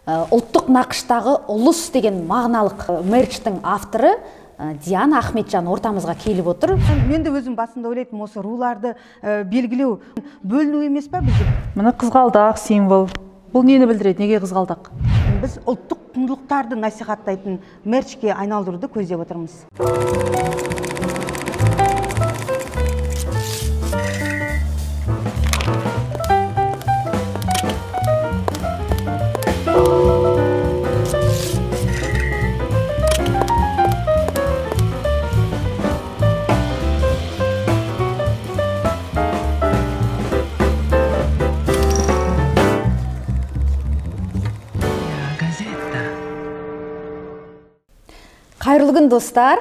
Ұлттық нақыштағы ұлыс деген мағыналық мерчтің авторы Диана Ахметжан ортамызға келіп отыр. Мен де өзім басында ойлайтын, осы руларды белгілеу бөліну емес па бізде? Мына қызғалдақ символ. Бұл нені білдіреді? Неге қызғалдақ? Біз ұлттық құндылықтарды насихаттайтын мерчке айналдыруды көздеп отырмыз. Қайырлы күн достар.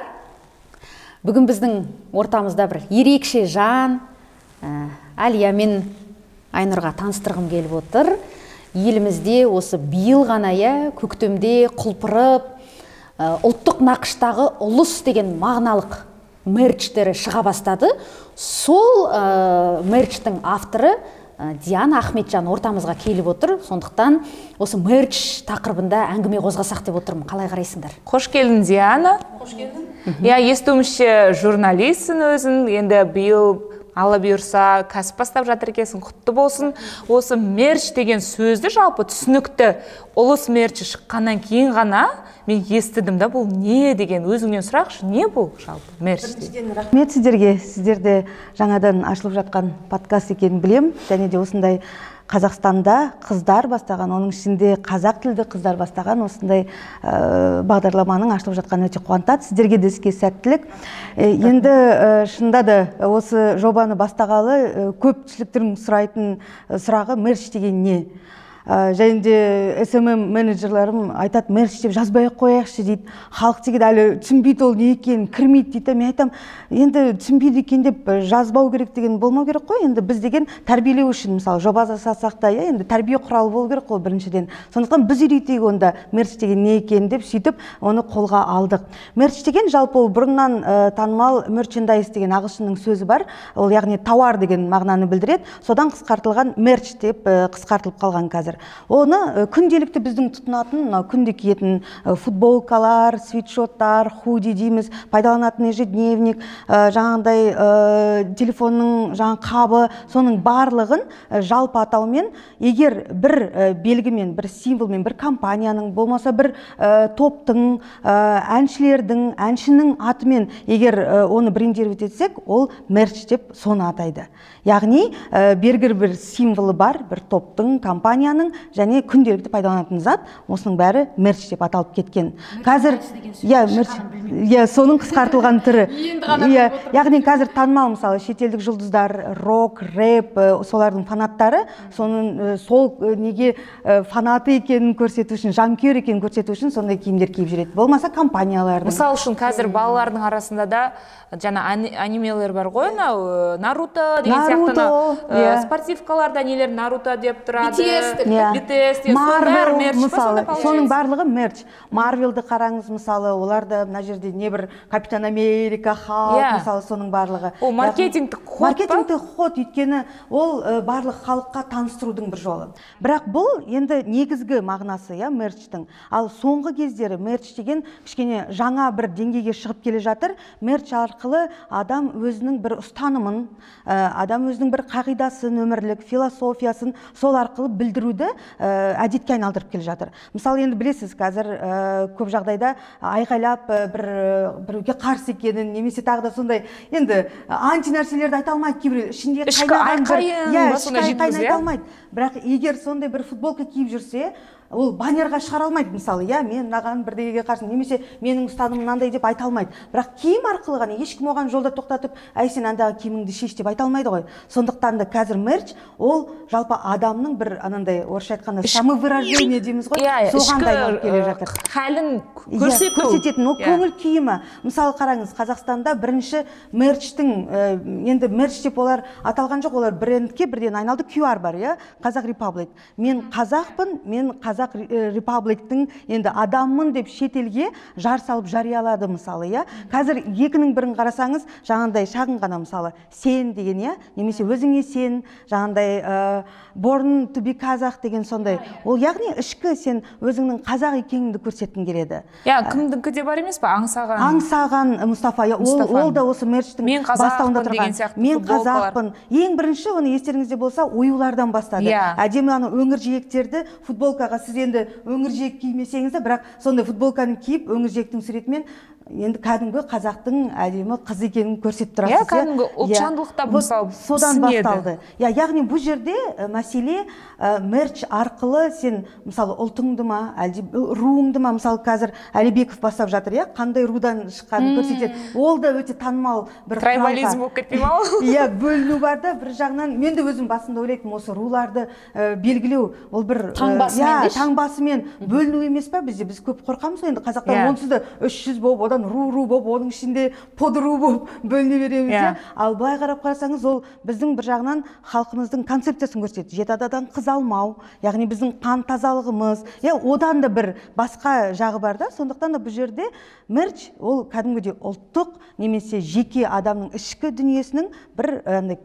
Бүгін біздің ортамызда бір ерекше жан, Әлия мен Айнұрға таныстырғым келіп отыр. Елімізде осы биыл ғана көктемде құлпырып, ұлттық нақыштағы ұлыс деген мағыналық мерчтері шыға бастады. Сол мерчтің авторы Диана Ахметжан ортамызға келіп отыр. Сондықтан осы мерч тақырыбында әңгіме қозғасақ деп отырмын. Қалай қарайсыңдар? Қош келдің, Диана. Қош келдің. Естуімше журналистсің өзің. Енді биыл Алла бұйырса кәсіп бастап жатыр екенсің, құтты болсын. Осы мерч деген сөзді жалпы түсінікті ұлыс мерчі шыққаннан кейін ғана мен естідім да, бұл не деген, өзіңнен сұрақшы, не бұл жалпы мерч? Рахмет сіздерге. Сіздерде жаңадан ашылып жатқан подкаст екенін білем, және де осындай Қазақстанда қыздар бастаған, оның ішінде қазақ тілді қыздар бастаған осындай бағдарламаның ашылып жатқаны өте қуантады. Сіздерге де іске сәттілік. Енді шынында да осы жобаны бастағалы көпшіліктің сұрайтын сұрағы мерч деген не? Және де SMM менеджерлерім айтады, мерч деп жазбай қояқшы дейді. Халық деген әлі түсінбейді, ол не екен, кірмейді дейді. Мен айтам, енді түсінбейді екен деп жазбау керек деген болмау керек қой. Енді біз деген тәрбиелеу үшін, мысалы, жоба жасасақ та, енді тәрбие құралы болу керек қой біріншіден. Сондықтан біз үйретейік онда мерч деген не екен деп сөйтіп оны қолға алдық. Мерч деген жалпы ол бұрыннан танымал мерчендайз деген ағылшынның сөзі бар. Ол яғни тауар деген мағынаны білдіреді. Содан қысқартылған мерч деп қысқартылып қалған қазір. Оны күнделікті біздің тұтынатын, күнде киетін футболкалар, свитшоттар, худи дейміз, пайдаланатын ежедневник, жаңағындай телефонның қабы, соның барлығын жалпы атаумен, егер бір белгімен, бір символмен, бір компанияның, болмаса бір топтың, әншілердің, әншінің атымен егер оны брендировать етсек, ол мерч деп соны атайды. Яғни белгілі бір символы бар, бір топтың, компанияның және күнделікті пайдаланатын зат, осының бәрі мерч деп аталып кеткен. Қазір соның қысқартылған түрі. Яғни қазір танымал, мысалы, шетелдік жұлдыздар, рок, рэп, солардың фанаттары, сол неге фанаты екенін көрсету үшін, жанкүйер екенін көрсету үшін сондай киімдер киіп жүреді. Болмаса компаниялардың. Мысалы үшін қазір балалардың арасында да жаңа анимелер бар ғой, Наруто деген сияқты спортивкаларда нелер Наруто деп тұрады. BTS, Marvel, мысалы, соның барлығы мерч. Марвелді қараңыз, мысалы, оларда мына жерде не бір Капитан Америка, Халк, мысалы, соның барлығы. Ол маркетингтік ход па? Маркетингтік ход, өйткені ол барлық халыққа таныстырудың бір жолы. Бірақ бұл енді негізгі мағынасы, мерчтің. Ал соңғы кездері мерч деген кішкене жаңа бір деңгейге шығып келе жатыр. Мерч арқылы адам өзінің бір ұстанымын, адам өзінің бір қағидасын, өмірлік философиясын сол арқылы білдіруді әдетке айналдырып келе жатыр. Мысалы, енді білесіз, қазір көп жағдайда айқайлап біреуге қарсы екенін, немесе тағы да сондай енді антинәрселерді айта алмайды кейбір, ішінде қайнаған айта алмайды. Бірақ егер сондай бір футболка киіп жүрсе, ол баннерға шығара алмайды, мысалы, мен мынаған бірдеңеге қарсы, немесе менің ұстанымым мынандай деп айта алмайды. Бірақ киім арқылы ғана ешкім оған жолда тоқтатып, сен андағы киіміңді шеш деп айта алмайды ғой. Сондықтан да қазір мерч ол жалпы адамның бір анандай орысша айтқанда самовыражение дейміз ғой, соған да айналып келе жатыр. Халін көрсететін, ол көңіл киімі. Мысалы, қараңыз, Қазақстанда бірінші мерчтің, енді мерч деп олар аталған жоқ, олар брендке бірден айналды, QR бар, Қазақ Republic. Мен қазақпын, мен қазақ Қазақ Репабликтің енді адаммын деп шетелге жар салып жариялады мысалы, иә. Қазір екінің бірін қарасаңыз, жаңағындай шағын ғана мысалы сен деген, иә, немесе өзіңе сен, жаңағындай born to be қазақ деген сондай. Ол яғни ішкі сен өзіңнің қазақ екеніңді көрсеткің келеді. Иә, кімдікі де бар емес пе? Аңсаған Мұстафа. Ол да осы мерчтің бастауында тұрған. Мен қазақпын. Ең бірінші, оны естеріңізде болса, оюлардан бастады. Әдемі ана өңір жиектерді футболкаға, сіз енді өңір жиек кимесеңіз де, бірақ сондай футболканы киіп, өңір жиектің суретімен енді кәдімгі қазақтың әдемі қыз екенін көрсетіп тұрасыз. Кәдімгі ұлтжандылықта мысалы содан басталды. Яғни бұл жерде мәселе мерч арқылы сен мысалы ұлтыңды ма, әлде руыңды ма, мысалы қазір Әлібеков бастап жатыр, иә, қандай рудан шыққанын көрсетеді. Ол да өте танымал бір трайбализм болып кетпей ма? Иә, бөліну бар да, бір жағынан мен де өзім басында ойлайтынмын, осы руларды белгілеу, ол бір таңбасымен бөліну емес па бізде? Біз көп қорқамыз енді қазақтар онсыз да 300 болып, одан ру болып, оның ішінде подру болып бөліне береміз, иә. Ал былай қарап қарасаңыз, ол біздің бір жағынан халқымыздың концепциясын көрсетеді. Жеті атадан қыз алмау, яғни біздің қан тазалығымыз, одан да бір басқа жағы бар да. Сондықтан да бұл жерде мерч ол кәдімгідей ұлттық немесе жеке адамның ішкі дүниесінің бір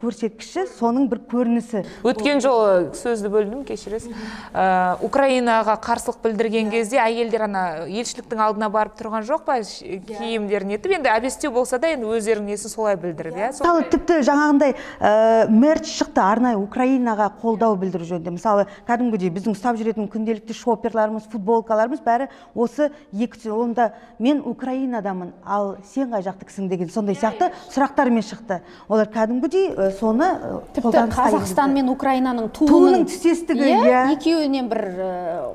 көрсеткіші, соның бір көрінісі. Өткен жолы сөзді бөлдім, кешіресіз. Украинаға қарсылық білдірген кезде әйелдер ана елшіліктің алдына барып тұрған жоқ па? Киімдерін етіп, енді әбестеу болса да, енді өздерінің несін солай білдіріп, иә? Мысалы, тіпті жаңағындай мерч шықты арнайы Украинаға қолдау білдіру жөнінде. Мысалы, кәдімгідей біздің ұстап жүретін күнделікті шоперларымыз, футболкаларымыз бәрі осы екі, онда мен Украинадамын, ал сен қай жақтыкісің деген сондай сияқты сұрақтармен шықты. Олар кәдімгідей соны қолданысқа енгізді. Қазақстан мен Украинаның туының түстестігі, екеуінен бір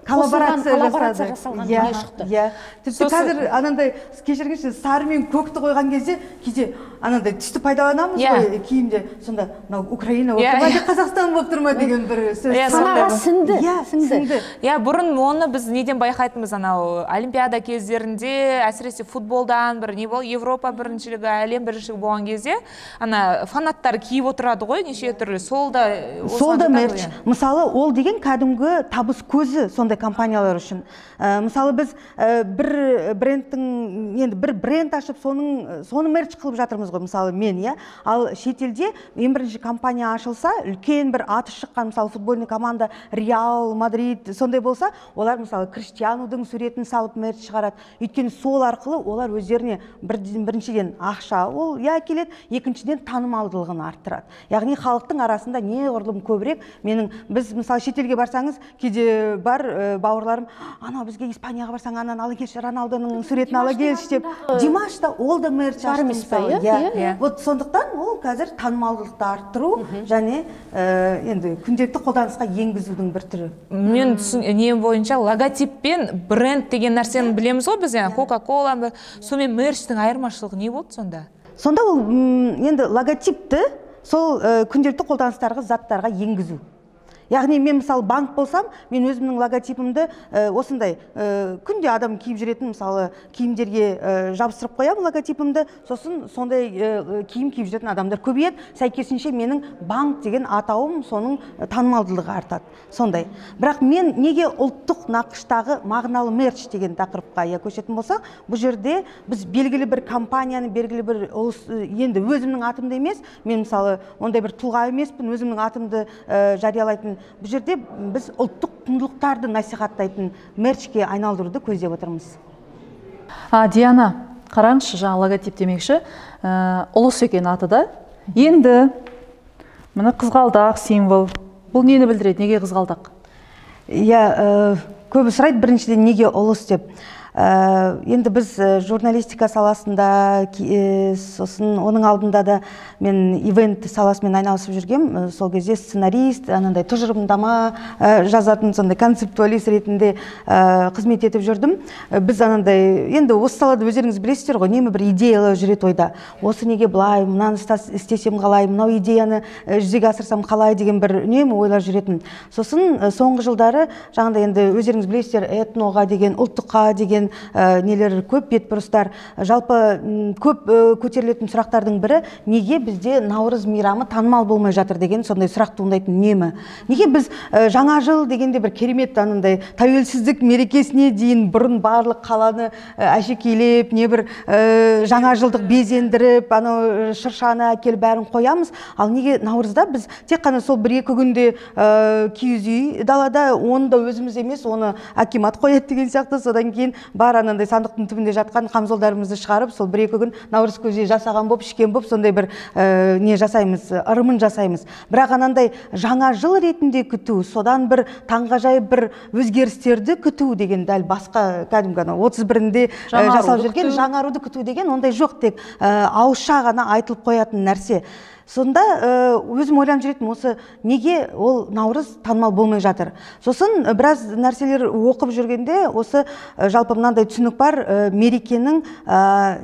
коллаборация жасалған дүние шықты. Тіпті қазір анандай кешіріңізші, сары мен көкті қойған кезде кейде анандай түсті пайдаланамыз ғой киімде. Сонда Украина болып тұрма, Қазақстан болып тұрма деген бір сөз. Санаға сіңді. Бұрын оны біз неден байқайтынбыз, анау Олимпиада кездерінде, әсіресе футболдан бір не бол, Европа біріншілігі, әлем біріншілігі болған кезде, ана фанаттар киіп отырады ғой, неше түрлі. Сол да мерч. Мысалы, ол деген кәдімгі табыс көзі сондай компаниялар үшін. Мысалы, біз бір бренд ашып, соны мерч қылып жатырмыз ғой, мысалы мен, иә. Ал шетелде ең бірінші компания ашылса, үлкен бір аты шыққан, мысалы футбольный команда Реал, Мадрид, сондай болса, олар мысалы Криштианудың суретін салып мерч шығарады. Өйткені сол арқылы олар өздеріне біріншіден ақша ол келеді, екіншіден танымалдылығын арттырады. Яғни халықтың арасында неғұрлым көбірек, біз мысалы шетелге барсаңыз, кейде бар бауырларым, ана бізге Испанияға барсаң, анан ала келші, Роналдоның суретін ала келші деп. Димаш та ол да мерч ашты. Вот сондықтан ол қазір танымалдылықты арттыру және енді күнделікті қолданысқа енгізудің бір түрі. Мен не бойынша логотип пен бренд деген нәрсені білеміз ғой біз, Кока-кола, сонымен мерчтің айырмашылығы не болды сонда? Сонда ол енді логотипті сол күнделікті қолданыстарға заттарға енгізу. Яғни мен мысалы банк болсам, мен өзімнің логотипімді осындай күнде адам киіп жүретін мысалы киімдерге жабыстырып қоямын логотипімді, сосын сондай киім киіп жүретін адамдар көбейеді, сәйкесінше менің банк деген атауым соның танымалдылығы артады. Сондай. Бірақ мен неге ұлттық нақыштағы мағыналы мерч деген тақырыпқа көшетін болсақ, бұл жерде біз белгілі бір компанияны, белгілі бір енді өзімнің атымды емес, мен мысалы ондай бір тұлға емеспін, өзімнің атымды жариялайтын. Бұл жерде біз ұлттық құндылықтарды насихаттайтын мерчке айналдыруды көздеп отырмыз. Диана, қараңызшы, жаңа логотип демекші, ұлыс екен аты да. Енді мына қызғалдақ символ. Бұл нені білдіреді? Неге қызғалдақ? Көбі сұрайды біріншіден неге ұлыс деп. Енді біз журналистика саласында, сосын оның алдында да мен ивент саласымен айналысып жүргем, сол кезде сценарист, анандай тұжырымдама жазатын, сондай концептуалист ретінде қызмет етіп жүрдім. Біз анандай, енді осы салада өздеріңіз білесіздер ғой, немі бір идеялы жүрет ойда. Осы неге былай, мынаны істесем қалай, мынау идеяны жүзеге асырсам қалай деген бір үнемі ойлар жүретін. Сосын соңғы жылдары, жаңағыдай енді өздеріңіз білесіздер, этноға деген, ұлттыққа деген деген нелер көп, бетбұрыстар. Жалпы көп көтерілетін сұрақтардың бірі, неге бізде Наурыз мейрамы танымал болмай жатыр деген сондай сұрақ туындайтын үнемі. Неге біз жаңа жыл дегенде бір керемет анандай тәуелсіздік мерекесіне дейін бұрын барлық қаланы әшекейлеп, не бір жаңа жылдық безендіріп, анау шыршаны әкеліп бәрін қоямыз. Ал неге Наурызда біз тек қана сол 1-2 күнде киіз үй далада, оны да өзіміз емес, оны акимат қояды деген сияқты, содан кейін бар анандай сандықтың түбінде жатқан қамзолдарымызды шығарып, сол 1-2 күн Наурыз көже жасаған боп, ішкен боп, сондай бір не жасаймыз, ырымын жасаймыз. Бірақ анандай жаңа жыл ретінде күту, содан бір таңғажайып бір өзгерістерді күту деген дәл басқа, кәдімгі 31-інде жасалып жүрген жаңаруды күту деген ондай жоқ, тек ауызша ғана айтылып қоятын нәрсе. Сонда өзім ойланып жүретін, осы неге ол Наурыз танымал болмай жатыр. Сосын біраз нәрселер оқып жүргенде осы жалпы мынандай түсінік бар, мерекенің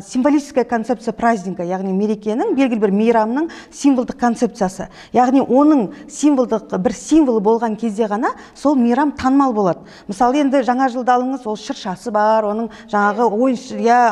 символическая концепция праздника, яғни мерекенің белгілі бір мейрамның символдық концепциясы. Яғни оның символдық бір символы болған кезде ғана сол мейрам танымал болады. Мысалы, енді жаңа жылды алыңыз, ол шыршасы бар, оның жаңағы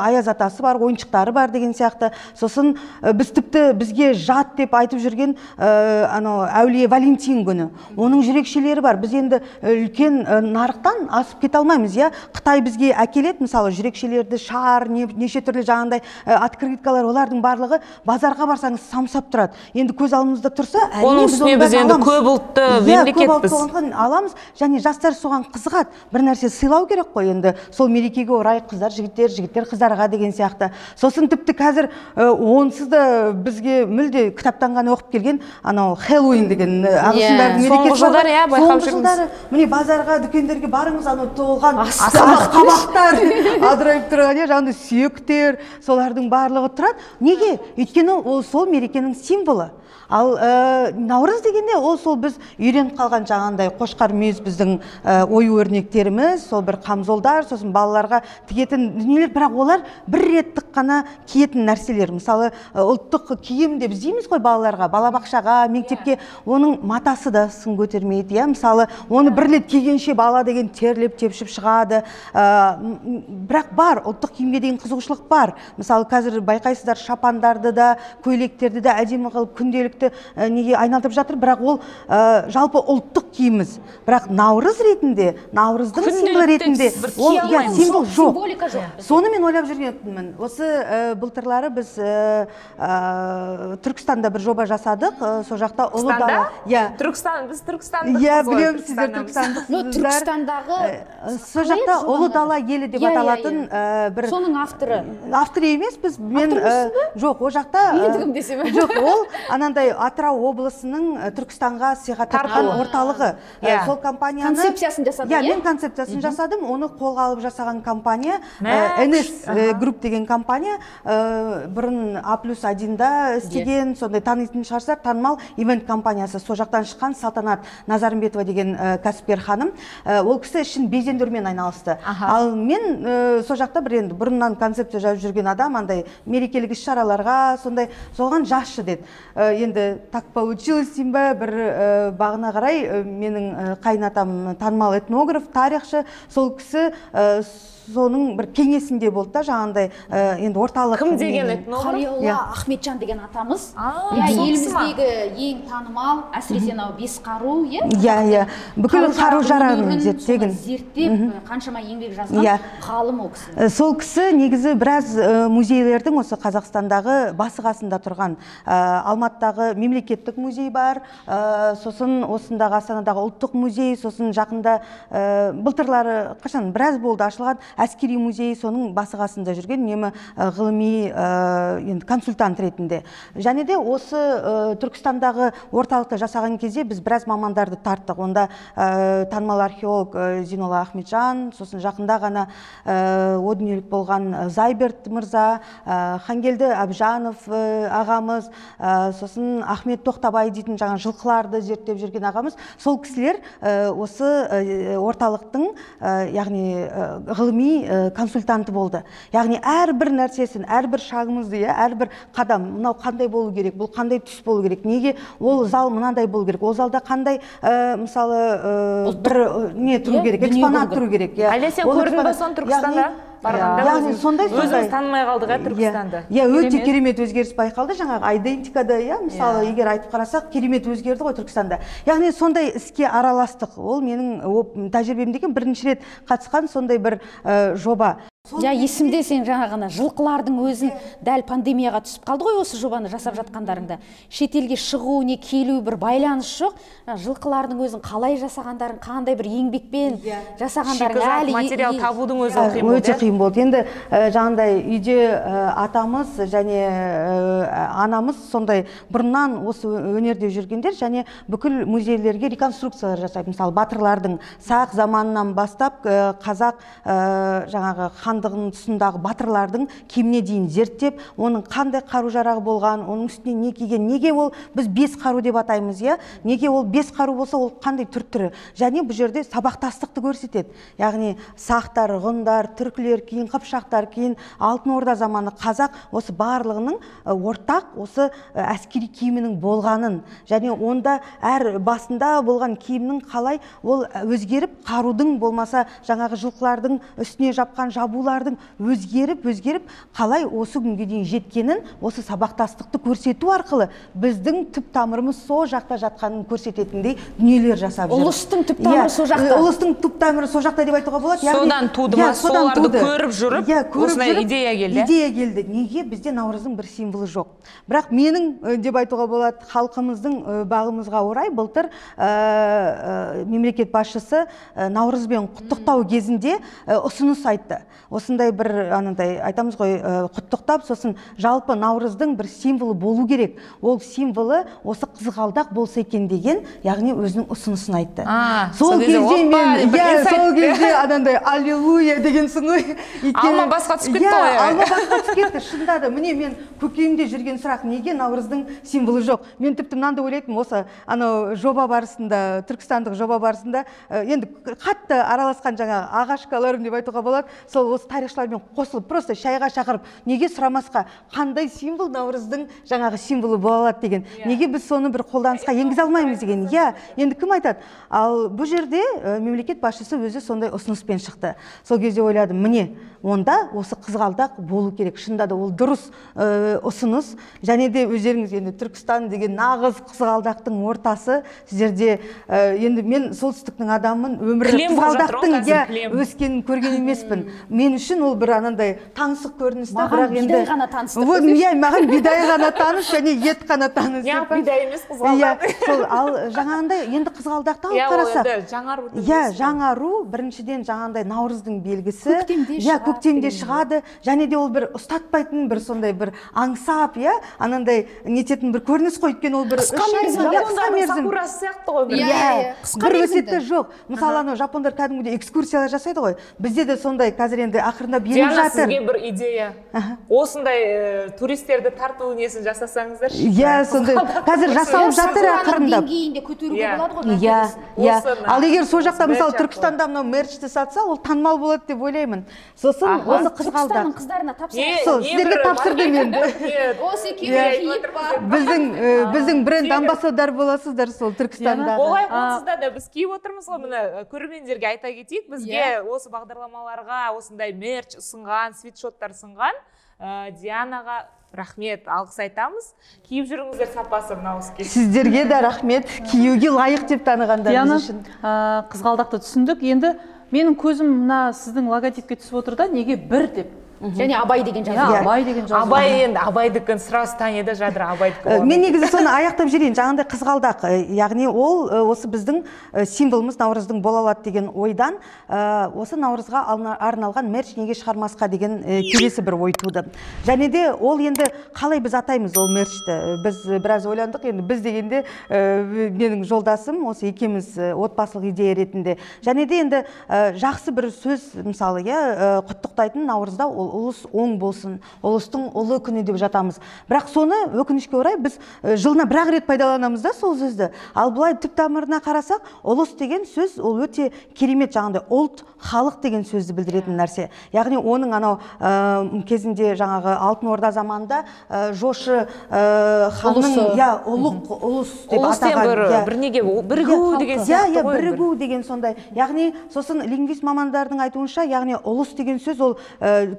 аяз атасы бар, ойыншықтары бар деген сияқты. Сосын біз тіпті бізге жат деп айтып жүрген әулие Валентин күні. Оның жүрекшелері бар. Біз енді үлкен нарықтан асып кете алмаймыз, я? Қытай бізге әкеледі, мысалы, жүрекшелерді, шар, неше түрлі жаңағындай открыткалар, олардың барлығы базарға барсаңыз самсап тұрады. Енді көз алдымызда тұрса, оның үстіне біз енді көп ұлтты мемлекетпіз. Аламыз, және жастар соған қызығады. Бір нәрсе сыйлау керек қой, енді сол мерекеге орай қыздар жігіттер, жігіттер қыздарға деген сияқты. Сосын тіпті қазір онсыз да бізге мүлде кітаптан ғана оқып келген анау Хэллоуин деген ағылшындардың мерекесі. Соңғы жылдар байқап жүрміз. Міне базарға, дүкендерге барыңыз, анау толған қабақтар адырайып тұрған, жаңағындай сүйектер, солардың барлығы тұрады. Неге? Өйткені ол сол мерекенің символы. Ал Наурыз дегенде ол сол біз үйреніп қалған жаңағындай қошқар мүйіз біздің ою өрнектеріміз, сол бір қамзолдар, сосын балаларға тігетін дүниелер, бірақ олар бір реттік қана киетін нәрселер. Мысалы, ұлттық киім деп іздейміз ғой балаларға, балабақшаға, мектепке, оның матасы да сын көтермейді. Мысалы, оны бір рет кигенше бала деген терлеп, тепшіп шығады. Бірақ бар, ұлттық киімге деген қызығушылық бар. Мысалы, қазір байқайсыздар, шапандарды да, көйлектерді де әдемі қылып күнделік неге айналдырып жатыр, бірақ ол жалпы ұлттық киіміз. Бірақ Наурыз ретінде, Наурыздың символы ретінде ол символ жоқ. Соны мен ойлап жүргенмін. Осы былтырлары біз Түркістанда бір жоба жасадық. Сол жақта Ұлы Дала. Біз Түркістандық. Білемін, сіздер Түркістандықсыздар. Түркістандағы сол жақта Ұлы Дала елі деп аталатын бір соның авторы. Автор емеспіз. Мен жоқ, о жақта жоқ, ол анандай Атырау облысының Түркістанға сыйға тартқан орталығы. Сол компанияны концепциясын жасадым. Мен концепциясын жасадым. Оны қолға алып жасаған компания NS Group деген компания, бұрын A+1-да істеген, сондай танитын шығарсыздар, танымал ивент компаниясы. Сол жақтан шыққан Салтанат Назарымбетова деген кәсіпкер ханым. Ол кісі ішін безендірумен айналысты. Ал мен сол жақта бір енді бұрыннан концепция жазып жүрген адам, андай мерекелік іс-шараларға сондай соған жасшы деді. Енді так получилось деймін ба, бір бағына қарай менің қайынатам танымал этнограф, тарихшы, сол кісі соның бір кеңесінде болды да, жаңағындай енді орталық. Кім деген этнограф? Қариолла Ахметжан деген атамыз. Еліміздегі ең танымал, әсіресе анау бес қару, бүкіл қару-жарағын зерттеген. Зерттеп, қаншама еңбек жазған ғалым ол кісі. Сол кісі негізі біраз музейлердің осы Қазақстандағы басы-қасында тұрған. Алматыдағы мемлекеттік музей бар, сосын осындағы Астанадағы ұлттық музей, сосын жақында былтырлары қашан біраз болды ашылған әскери музей, соның басы-қасында жүрген немі ғылыми консультант ретінде. Және де осы Түркістандағы орталықты жасаған кезде біз біраз мамандарды тарттық. Онда танымал археолог Зейнолла Ахметжан, сосын жақында ғана о дүниелік болған Зайберт мырза, Хангелді Әбжанов ағамыз, сосын Ахмет Тоқтабай дейтін жаңа жылқыларды зерттеп жүрген ағамыз. Сол кісілер осы орталықтың яғни ғылыми консультанты болды. Яғни әрбір нәрсесін, әрбір шағымызды, әрбір қадам, мынау қандай болу керек, бұл қандай түс болу керек, неге ол зал мынандай болу керек, ол залда қандай мысалы бір не тұру керек, экспонат тұру керек. Әлде сен көрдің бе соны Түркістанда? барғанда яғни сондай өзіміз танымай қалдық Түркістанды. Иә, өте керемет өзгеріс байқалды. Жаңағы айдентикада, мысалы, егер айтып қарасақ, керемет өзгерді ғой Түркістанда. Яғни сондай іске араластық. Ол менің тәжірибемдегі бірінші рет қатысқан сондай бір жоба. Есімде сен жаңағына жылқылардың өзін дәл пандемияға түсіп қалды ғой осы жобаны жасап жатқандарыңда. Шетелге шығу не келу бір байланыс жоқ. Жылқылардың өзін қалай жасағандарын, қандай бір еңбекпен жасағандарын әлі материал табудың өзі қиын болды. Өте қиын болды. Енді жаңағындай үйде атамыз және анамыз сондай бұрыннан осы өнерде жүргендер және бүкіл музейлерге реконструкциялар жасайды. Мысалы, батырлардың сақ заманынан бастап қазақ жаңағы хандығының тұсындағы батырлардың киіміне дейін зерттеп, оның қандай қару-жарағы болған, оның үстіне не киген, неге ол біз бес қару деп атаймыз, неге ол бес қару болса, ол қандай түр-түрі. Және бұл жерде сабақтастықты көрсетеді. Яғни сақтар, ғұндар, түркілер, кейін қыпшақтар, кейін алтын орда заманы қазақ осы барлығының ортақ осы әскери киімінің болғанын және онда әр басында болған киімнің қалай ол өзгеріп, қарудың болмаса жаңағы жылқылардың үстіне жапқан жабулардың өзгеріп қалай осы күнге дейін жеткенін осы сабақтастықты көрсету арқылы біздің түп тамырымыз сол жақта жатқанын көрсететіндей дүниелер жасап жүр. Ұлыстың түп тамыры сол жақта. Ұлыстың түп тамыры сол жақта деп айтуға болады. Содан туды ма, соларды көріп жүріп, осындай идея келді. Идея келді. Неге бізде Наурыздың бір символы жоқ? Бірақ менің деп айтуға болады, халқымыздың бағымызға орай былтыр мемлекет басшысы Наурызбен құттықтау кезінде ұсыныс айтты. Осындай бір айтамыз ғой, құттықтап, сосын жалпы Наурыздың бір символы болу керек. Ол символы осы қызғалдақ болса екен деген, яғни өзінің ұсынысын айтты. Сол кезде анандай аллилуйя дегенсің ғой. Алма басқа түсіп кетті ғой. Алма басқа түсіп кетті, шынында да. Міне мен көкейімде жүрген сұрақ, неге Наурыздың символы жоқ? Мен тіпті мынанды ойлайтынмын, осы жоба барысында, түркістандық жоба барысында, енді қатты араласқан жаңағы ағашкаларым деп айтуға болады. Сол осы тарихшылармен қосылып, просто шайға шақырып, неге сұрамасқа, қандай символ Наурыздың жаңағы символы бола алады деген. Неге біз соны бір қолданысқа енгізе алмаймыз деген. Енді кім айтады? Ал бұл жерде мемлекет басшысы өзі сондай ұсыныспен шықты. Сол кезде ойладым, міне, онда осы қызғалдақ болу керек. Шынында да ол дұрыс ұсыныс. Және де өздеріңіз енді Түркістан деген нағыз қызғалдақтың ортасы. Сіздерде енді мен солтүстіктің адамын, өмірі қызғалдақтың өскенін көрген емеспін. Мен үшін ол бір анандай таңсық көріністі. Маған бидай ғана таныс. Маған бидай ғана таныс және ет қана таныс. Бидай емес, қызғалдақ. Ал жаңағындай енді қызғалдақты алып қарасақ. Жаңару біріншіден жаңағындай Наурыздың белгісі. Көктемде шығады. Және де ол бір ұстатпайтын бір сондай бір аңсап, анандай нететін бір көрініс қой, өйткені ол бір қысқа мерзім. Сакурасы сияқты ғой. Бір өсиеті жоқ. Мысалы, жапондар кәдімгідей экскурсиялар жасайды ғой. Бізде де сондай қазір енді ақырындап еніп жатыр. Сізге бір идея. Осындай туристерді тарту несін жасасаңыздар. Сондай. Қазір жасалып жатыр ақырындап. Деңгейінде көтеруге болады ғой. Ал егер сол жақта мысалы Түркістанда мынау мерчті сатса, ол танымал болады деп ойлаймын. Сосын осы қызғалдақ. Түркістанның қыздарына тапсырды. Сіздерге тапсырдым енді. Осы екеуі киіп бар. Біздің бренд амбассадар боласыздар сол Түркістанда. Олай болсызда да біз киіп отырмыз ғой, міне көрермендерге айта кетейік, бізге осы бағдарламаларға осындай мерч ұсынған, свитшоттар ұсынған Дианаға рахмет, алғыс айтамыз. Киіп жүріңіздер, сапасы мынау іске. Сіздерге де рахмет, киюге лайық деп танығандарыңыз үшін. Қызғалдақты түсіндік. Енді менің көзім мына сіздің логотипке түсіп отыр да, неге бір деп. Және Абай деген жазу. Абай деген жазу. Абай енді Абайдікін сразу таниды жадыр, Абайдікі. Мен негізі соны аяқтап жіберейін. Жаңағындай қызғалдақ, яғни ол осы біздің символымыз Наурыздың бола алады деген ойдан осы Наурызға арналған мерч неге шығармасқа деген келесі бір ой туды. Және де ол енді қалай біз атаймыз ол мерчті? Біз біраз ойландық, енді біз дегенде менің жолдасым, осы екеміз отбасылық идея ретінде. Және де енді жақсы бір сөз, мысалы, құттықтайтын Наурызда ол ол ұлыс оң болсын, ұлыстың ұлы күні деп жатамыз. Бірақ соны өкінішке орай біз жылына бір-ақ рет пайдаланамыз да сол сөзді. Ал былай түп тамырына қарасақ, ұлыс деген сөз ол өте керемет, жаңағыдай ұлт, халық деген сөзді білдіретін нәрсе. Яғни оның анау кезінде жаңағы Алтын Орда заманында жошы ханның ұлыс деп атаған. Бір неге бірігу деген сияқты ғой. Бірігу деген сондай. Яғни сосын лингвист мамандардың айтуынша, яғни ұлыс деген сөз ол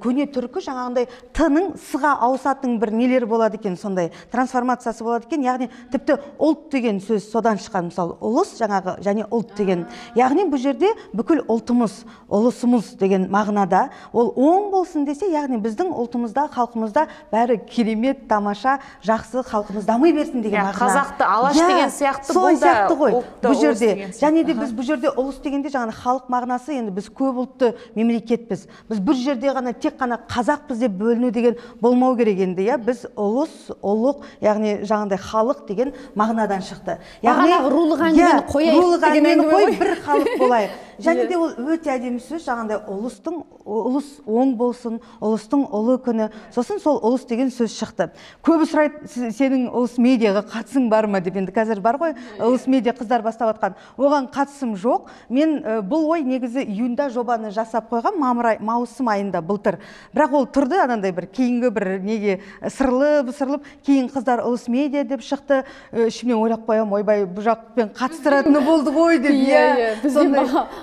көне түркі жаңағындай т-ның с-ға ауысатын бір нелері болады екен, сондай трансформациясы болады екен. Яғни тіпті ұлт деген сөз содан шыққан, мысалы ұлыс жаңағы және ұлт деген. Яғни бұл жерде бүкіл ұлтымыз, ұлысымыз деген мағынада ол оң болсын десе, яғни біздің ұлтымызда, халқымызда бәрі керемет, тамаша, жақсы, халқымыз дамый берсін деген мағына. Қазақты алаш деген сияқты бұл да ұлтты бұл жерде. деген сияқты. Және де біз бұл жерде ұлыс дегенде жаңағы халық мағынасы, енді біз көп ұлтты мемлекетпіз. Біз бір жерде ғана тек қана қазақпыз деп бөліну деген болмау керек енді, иә. Біз ұлыс, ұлық, яғни жаңағындай халық деген мағынадан шықты. Яғни рулық әңгімені қояйық деген әңгіме ғой. Бір халық болайық. Және де ол өте әдемі сөз, жаңағындай ұлыс оң болсын, ұлыстың ұлы күні. Сосын сол ұлыс деген сөз шықты. Көбі сұрайды, сенің ұлыс медиаға қатысың бар ма деп. Енді қазір бар ғой, ұлыс медиа қыздар бастап атқан. Оған қатысым жоқ. Мен бұл ой негізі июньда жобаны жасап қойған, маусым айында былтыр. Бірақ ол тұрды, анандай бір кейінгі бір неге сырылып, кейін қыздар ұлыс медиа деп шықты. Ішімнен ойлап қоям, ойбай бұл жақпен қатыстыратыны болды ғой деп.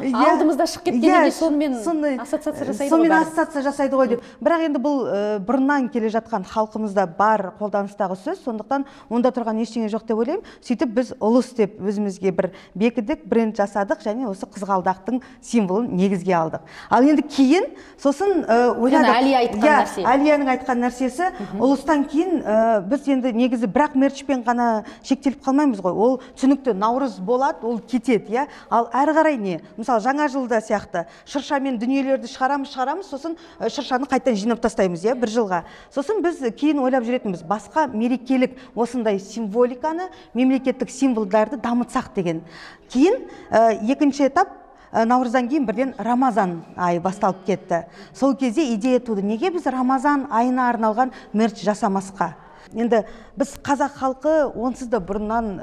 Алдымызда шығып кеткенде сонымен ассоциация жасайды ғой. Сонымен ассоциация жасайды ғой деп. Бірақ енді бұл бұрыннан келе жатқан халқымызда бар қолданыстағы сөз, сондықтан онда тұрған ештеңе жоқ деп ойлаймын. Сөйтіп біз ұлыс деп өзімізге бір бекідік, бренд жасадық және осы қызғалдақтың символын негізге алдық. Ал енді кейін сосын ойладық. Әлияның айтқан нәрсесі, ұлыстан кейін біз енді негізі бірақ мерчпен ғана шектеліп қалмаймыз ғой. Ол түсінікті, наурыз болады, ол кетеді, ал әрі қарай не? Мысалы, жаңа жылда сияқты шыршамен дүниелерді шығарамыз, сосын шыршаны қайттан жинап тастаймыз, бір жылға. Сосын біз кейін ойлап жүретінбіз, басқа мерекелік осындай символиканы, мемлекеттік символдарды дамытсақ деген. Кейін екінші этап, наурыздан кейін бірден Рамазан айы басталып кетті. Сол кезде идея туды, неге біз Рамазан айына арналған мерч жасамасқа? Енді біз қазақ халқы онсыз да бұрыннан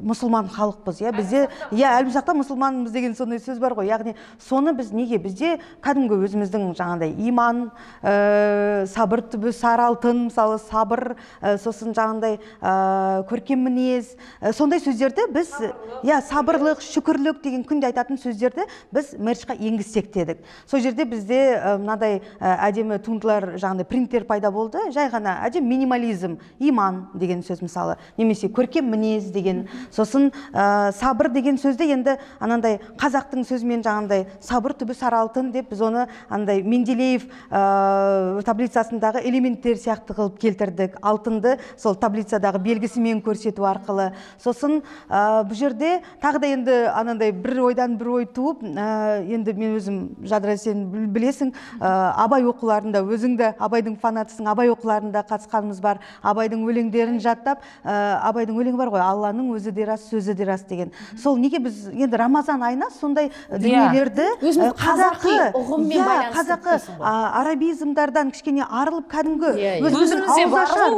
мұсылман халықпыз, бізде әлімсақта мұсылманымыз деген сондай сөз бар ғой. Яғни соны біз неге? Бізде кәдімгі өзіміздің жаңағыдай иман, сабыр түбі сары алтын, мысалы сабыр, сосын жаңағыдай көркем мінез, сондай сөздерді біз сабырлық, шүкірлік деген күнде айтатын сөздерді біз мерчқа енгізсек дедік. Сол жерде бізде мынадай әдемі туындылар, жаңағыдай принттер пайда болды. Жай ғана әдемі минимализм, иман деген сөз мысалы, немесе көркем мінез деген. Сосын сабыр деген сөзді енді анандай қазақтың сөзімен жаңағыдай сабыр түбі сары алтын деп біз оны андай Менделеев таблицасындағы элементтер сияқты қылып келтірдік. Алтынды сол таблицадағы белгісімен көрсету арқылы. Сосын бұл жерде тағы да енді анандай бір ойдан бір ой туып, енді мен өзім, Жадыра, сен білесің, Абай оқуларында, өзіңді Абайдың фанатысың, Абай оқуларында қатысқанымыз бар. Абайдың өлеңдерін жаттап, Абайдың өлеңі бар ғой, Алланың өзі де рас, сөзі де рас деген. Сол неге біз енді Рамазан айына сондай дүниелерді қазақы ұғыммен байланыстырып, арабизмдардан кішкене арылып, кәдімгі өзіміздің ауызашар,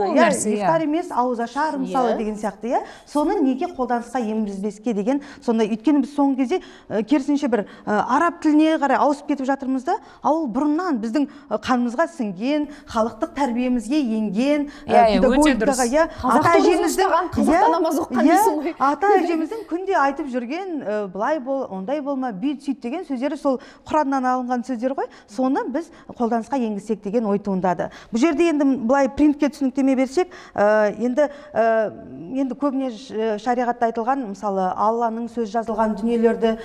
ифтар емес ауызашар мысалы деген сияқты, соны неге қолданысқа енгізбеске деген сондай. Өйткені біз соңғы кезде керісінше бір араб тіліне қарай ауысып кетіп жатырмыз да, ал бұрыннан біздің қанымызға сіңген, халықтық тәрбиемізге енген, педагогикаға, ата әжеміздің күнде айтып жүрген, былай бол, ондай болма, бүйт сөйт деген сөздері сол Құраннан алынған сөздер ғой. Соны біз қолданысқа енгізсек деген ой туындады. Бұл жерде енді былай принтке түсініктеме берсек, енді көбіне шариғатта айтылған, мысалы, Алланың сөз жазылған дүниелерді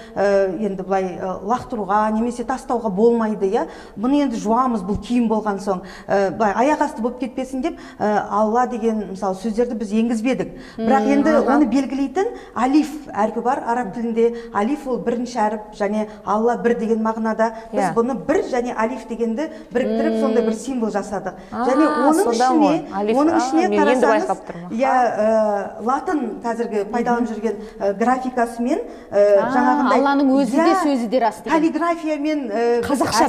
енді былай лақтыруға немесе тастауға болмайды, Бұны енді жуамыз, бұл киім болған соң, былай аяқ асты болып кетпесін деп, алла деген мысалы сөздерді біз енгізбедік. Бірақ енді оны белгілейтін алиф әрпі бар араб тілінде. Алиф ол бірінші әріп, және алла бір деген мағынада. Біз бұны бір және алиф дегенді біріктіріп сондай бір символ жасадық. Және оның ішіне қарасаңыз, латын қазіргі пайдаланып жүрген графикасымен жаңағындай Алланың өзі де сөзі де рас деген. Каллиграфиямен қазақша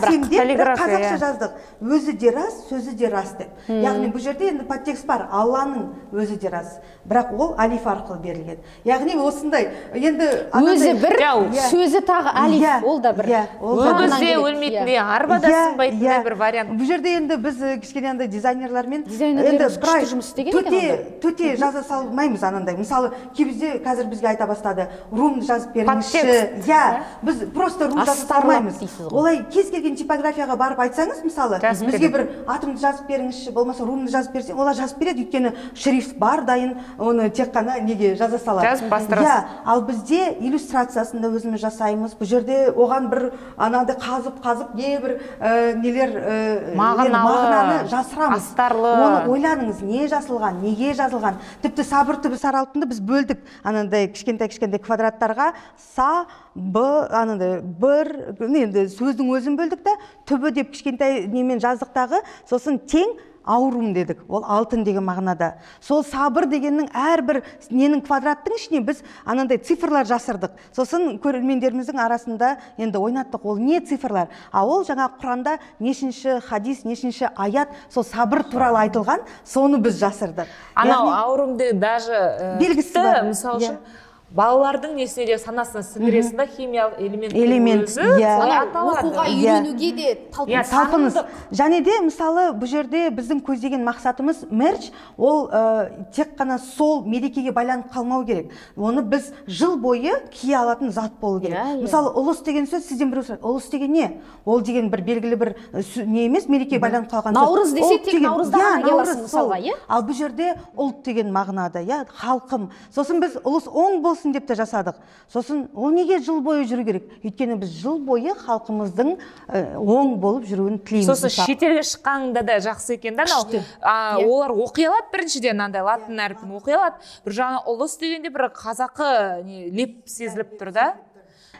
жаздық. Өзі де рас, сөзі де рас деп. Яғни бұл жерде енді подтекст бар. Алланың өзі де рас. Бірақ ол алиф арқылы берілген. Яғни осындай енді өзі бір, сөзі тағы алиф, ол да бір. Өгізде өлмейтіндей арбада сынбайтындай бір вариант. Бұл жерде енді біз кішкене андай дизайнерлермен төте жаза салмаймыз анандай. Мысалы, кейбірде қазір бізге айта бастады, румды жазып беріңізші. Біз просто рум жазып салмаймыз. Олай кез келген типографияға барып айтсаңыз, мысалы, бізге бір атымды жазып беріңізші, болмаса румды жазып берсең, олар жазып береді, өйткені шрифт бар дайын, оны тек қана неге жаза салады. Жазып бастырасыз. Ал бізде иллюстрациясын да өзіміз жасаймыз. Бұл жерде оған бір анандай қазып небір нелер мағынаны жасырамыз. Астарлы. Оны ойланыңыз, не жазылған, неге жазылған. Тіпті сабыр түбі сары алтынды біз бөлдік. Анандай кішкентай квадраттарға са, б, анандай бір, енді сөздің өзін бөлдік та, түбі деп кішкентай немен жаздықтағы, сосын тең аурум дедік, ол алтын деген мағынада. Сол сабыр дегеннің әрбір ненің квадраттың ішіне біз анандай цифрлар жасырдық. Сосын көрермендеріміздің арасында енді ойнаттық, ол не цифрлар? Ол жаңа Құранда нешінші хадис, нешінші аят, сол сабыр туралы айтылған, соны біз жасырдық. Анау аурумды даже белгісі бар. Мысалы үшін балалардың несіне де санасына сіңіресін да химиялық элемент өзі оқуға үйренуге де талпыныс. Және де мысалы бұл жерде біздің көздеген мақсатымыз мерч, ол тек қана сол мерекеге байланып қалмау керек. Оны біз жыл бойы кие алатын зат болу керек. Мысалы ұлыс деген сөз, сізден біреу сұрайды, ұлыс деген не? Ол деген бір белгілі бір не емес, мерекеге байланып қалған сөз. Наурыз десе тек наурызда ғана келасың мысалға, Ал бұл жерде ұлт деген мағынада, халқым. Сосын біз ұлыс оң болсын деп те жасадық. Сосын ол неге жыл бойы жүру керек? Өйткені біз жыл бойы халқымыздың оң болып жүруін тілейміз. Сосын шетелге шыққанда да жақсы екен да, олар оқи алады біріншіден, андай латын әрпін оқи алады. Бір жаңа ұлыс дегенде бір қазақы леп сезіліп тұр да.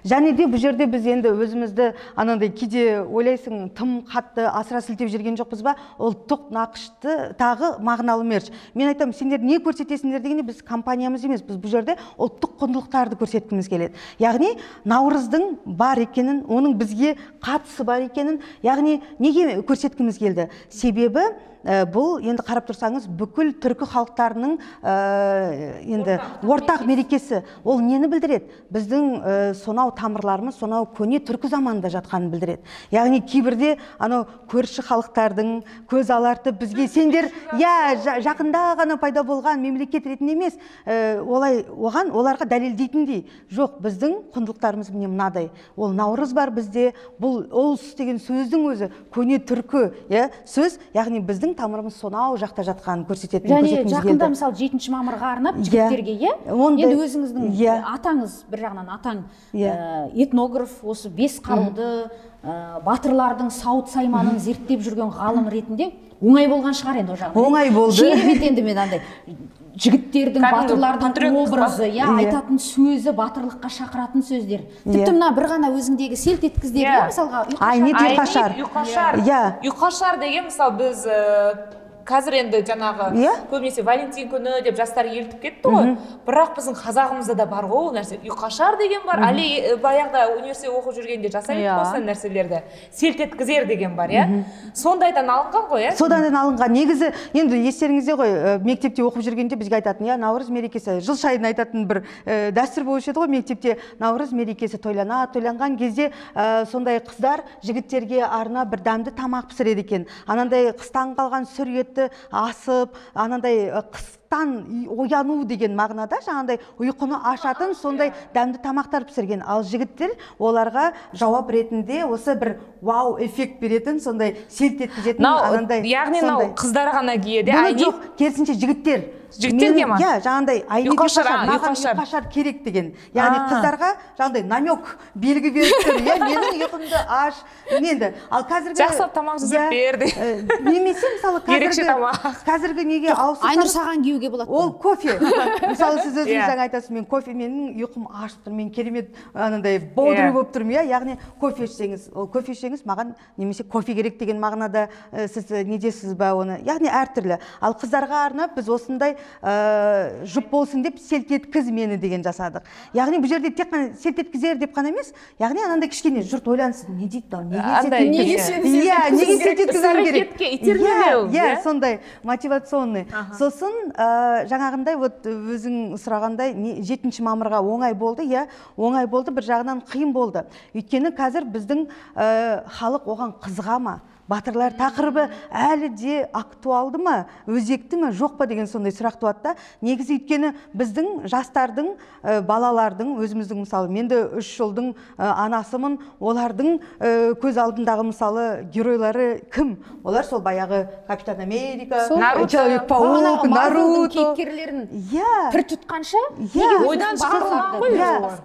Және де бұл жерде біз енді өзімізді анандай кейде ойлайсың тым қатты асыра сілтеп жүрген жоқпыз ба? Ұлттық нақышты тағы мағыналы мерч. Мен айтамын, сендер не көрсетесіңдер дегенде біз компаниямыз емес, біз бұл жерде ұлттық құндылықтарды көрсеткіміз келеді. Яғни наурыздың бар екенін, оның бізге қатысы бар екенін, яғни неге көрсеткіміз келді? Себебі бұл енді қарап тұрсаңыз бүкіл түркі халықтарының енді ортақ мерекесі. Ол нені білдіреді? Біздің сонау тамырларымыз сонау көне түркі заманында жатқанын білдіреді. Яғни кейбірде анау көрші халықтардың көз алартып бізге сендер жақында ғана пайда болған мемлекет ретінде емес, оларға дәлелдейтіндей жоқ, біздің құндылықтарымыз міне мынадай. Ол наурыз бар бізде, бұл ұлыс деген сөздің өзі көне түркі сөз, яғни біздің тамырымыз сонау жақта жатқанын көрсететін. Және жақында мысалы 7 мамырға арнап жігіттерге, енді өзіңіздің атаңыз, бір жағынан атаң этнограф, осы бес қаруды, батырлардың сауыт сайманын зерттеп жүрген ғалым ретінде оңай болған шығар енді о жағынан. Оңай болды. Керемет енді мен андай жігіттердің, батырлардың образы, айтатын сөзі, батырлыққа шақыратын сөздер. Тіпті мына бір ғана өзіңдегі селт еткіздегі, мысалға, ұйқашар деген, мысалы, біз қазір енді жаңағы көбінесе Валентин күні деп жастар елтіп кетті ғой. Бірақ біздің қазағымызда да бар ғой ол нәрсе. Ұйқашар деген бар. Әлі баяғыда университет оқып жүргенде жасап еді осындай нәрселерді. Селт еткізер деген бар, сондайдан алынған ғой, Содан алынған. Негізі енді естеріңізде ғой, мектепте оқып жүргенде бізге айтатын, наурыз мерекесі, жыл сайын айтатын бір дәстүр болушы еді ғой, мектепте наурыз мерекесі тойланған кезде сондай қыздар жігіттерге арнап бір дәмді тамақ пісіреді екен. Анандай қыстан қалған сүр ет асып, анандай ұйқыстан ояну деген мағынада жаңағыдай ұйқыны ашатын сондай дәмді тамақтар пісірген. Ал жігіттер оларға жауап ретінде осы бір вау эффект беретін, сондай селт еткізетін анандай. Яғни қыздар ғана киеді. Бұны жоқ, керісінше жігіттер. Жігіттерге ма? Иә, жаңағыдай маған ұйқашар керек деген. Яғни қыздарға жаңағыдай намек белгі беріп тұр. Иә, менің ұйқымды аш. Енді, ал қазіргі жақсылап тамақ жасап берді. Немесе мысалы қазіргі неге ауысып Айнұр саған киюге болады. Ол кофе. Мысалы сіз өзіңіз жаңа айтасыз, мен кофе, менің ұйқым ашып тұр, мен керемет анандай бодрый болып тұрмын, иә. Яғни кофе ішсеңіз, ол кофе ішсеңіз маған немесе кофе керек деген мағынада сіз не десіз ба оны? Яғни әртүрлі. Ал қыздарға арнап біз осындай жұп болсын деп селт еткіз мені деген жасадық. Яғни бұл жерде тек қана селт еткізер деп қана емес, яғни анандай кішкене жұрт ойлансын, не дейді неге селт еткізу керек? Иә, сондай мотивационный. Сосын жаңағындай вот өзің сұрағандай 7 мамырға оңай болды, иә, оңай болды, бір жағынан қиын болды. Өйткені қазір біздің халық оған қызыға ма? Батырлар тақырыбы әлі де актуалды ма, өзекті ме, жоқ па деген сондай сұрақ туады. Негізі өйткені біздің жастардың, балалардың, өзіміздің мысалы, мен де 3 жылдың анасымын, олардың көз алдындағы мысалы геройлары кім? Олар сол баяғы Капитан Америка, Человек-паук, Наруто кейіпкерлерін пір тұтқанша ойдан шығарылған ғой.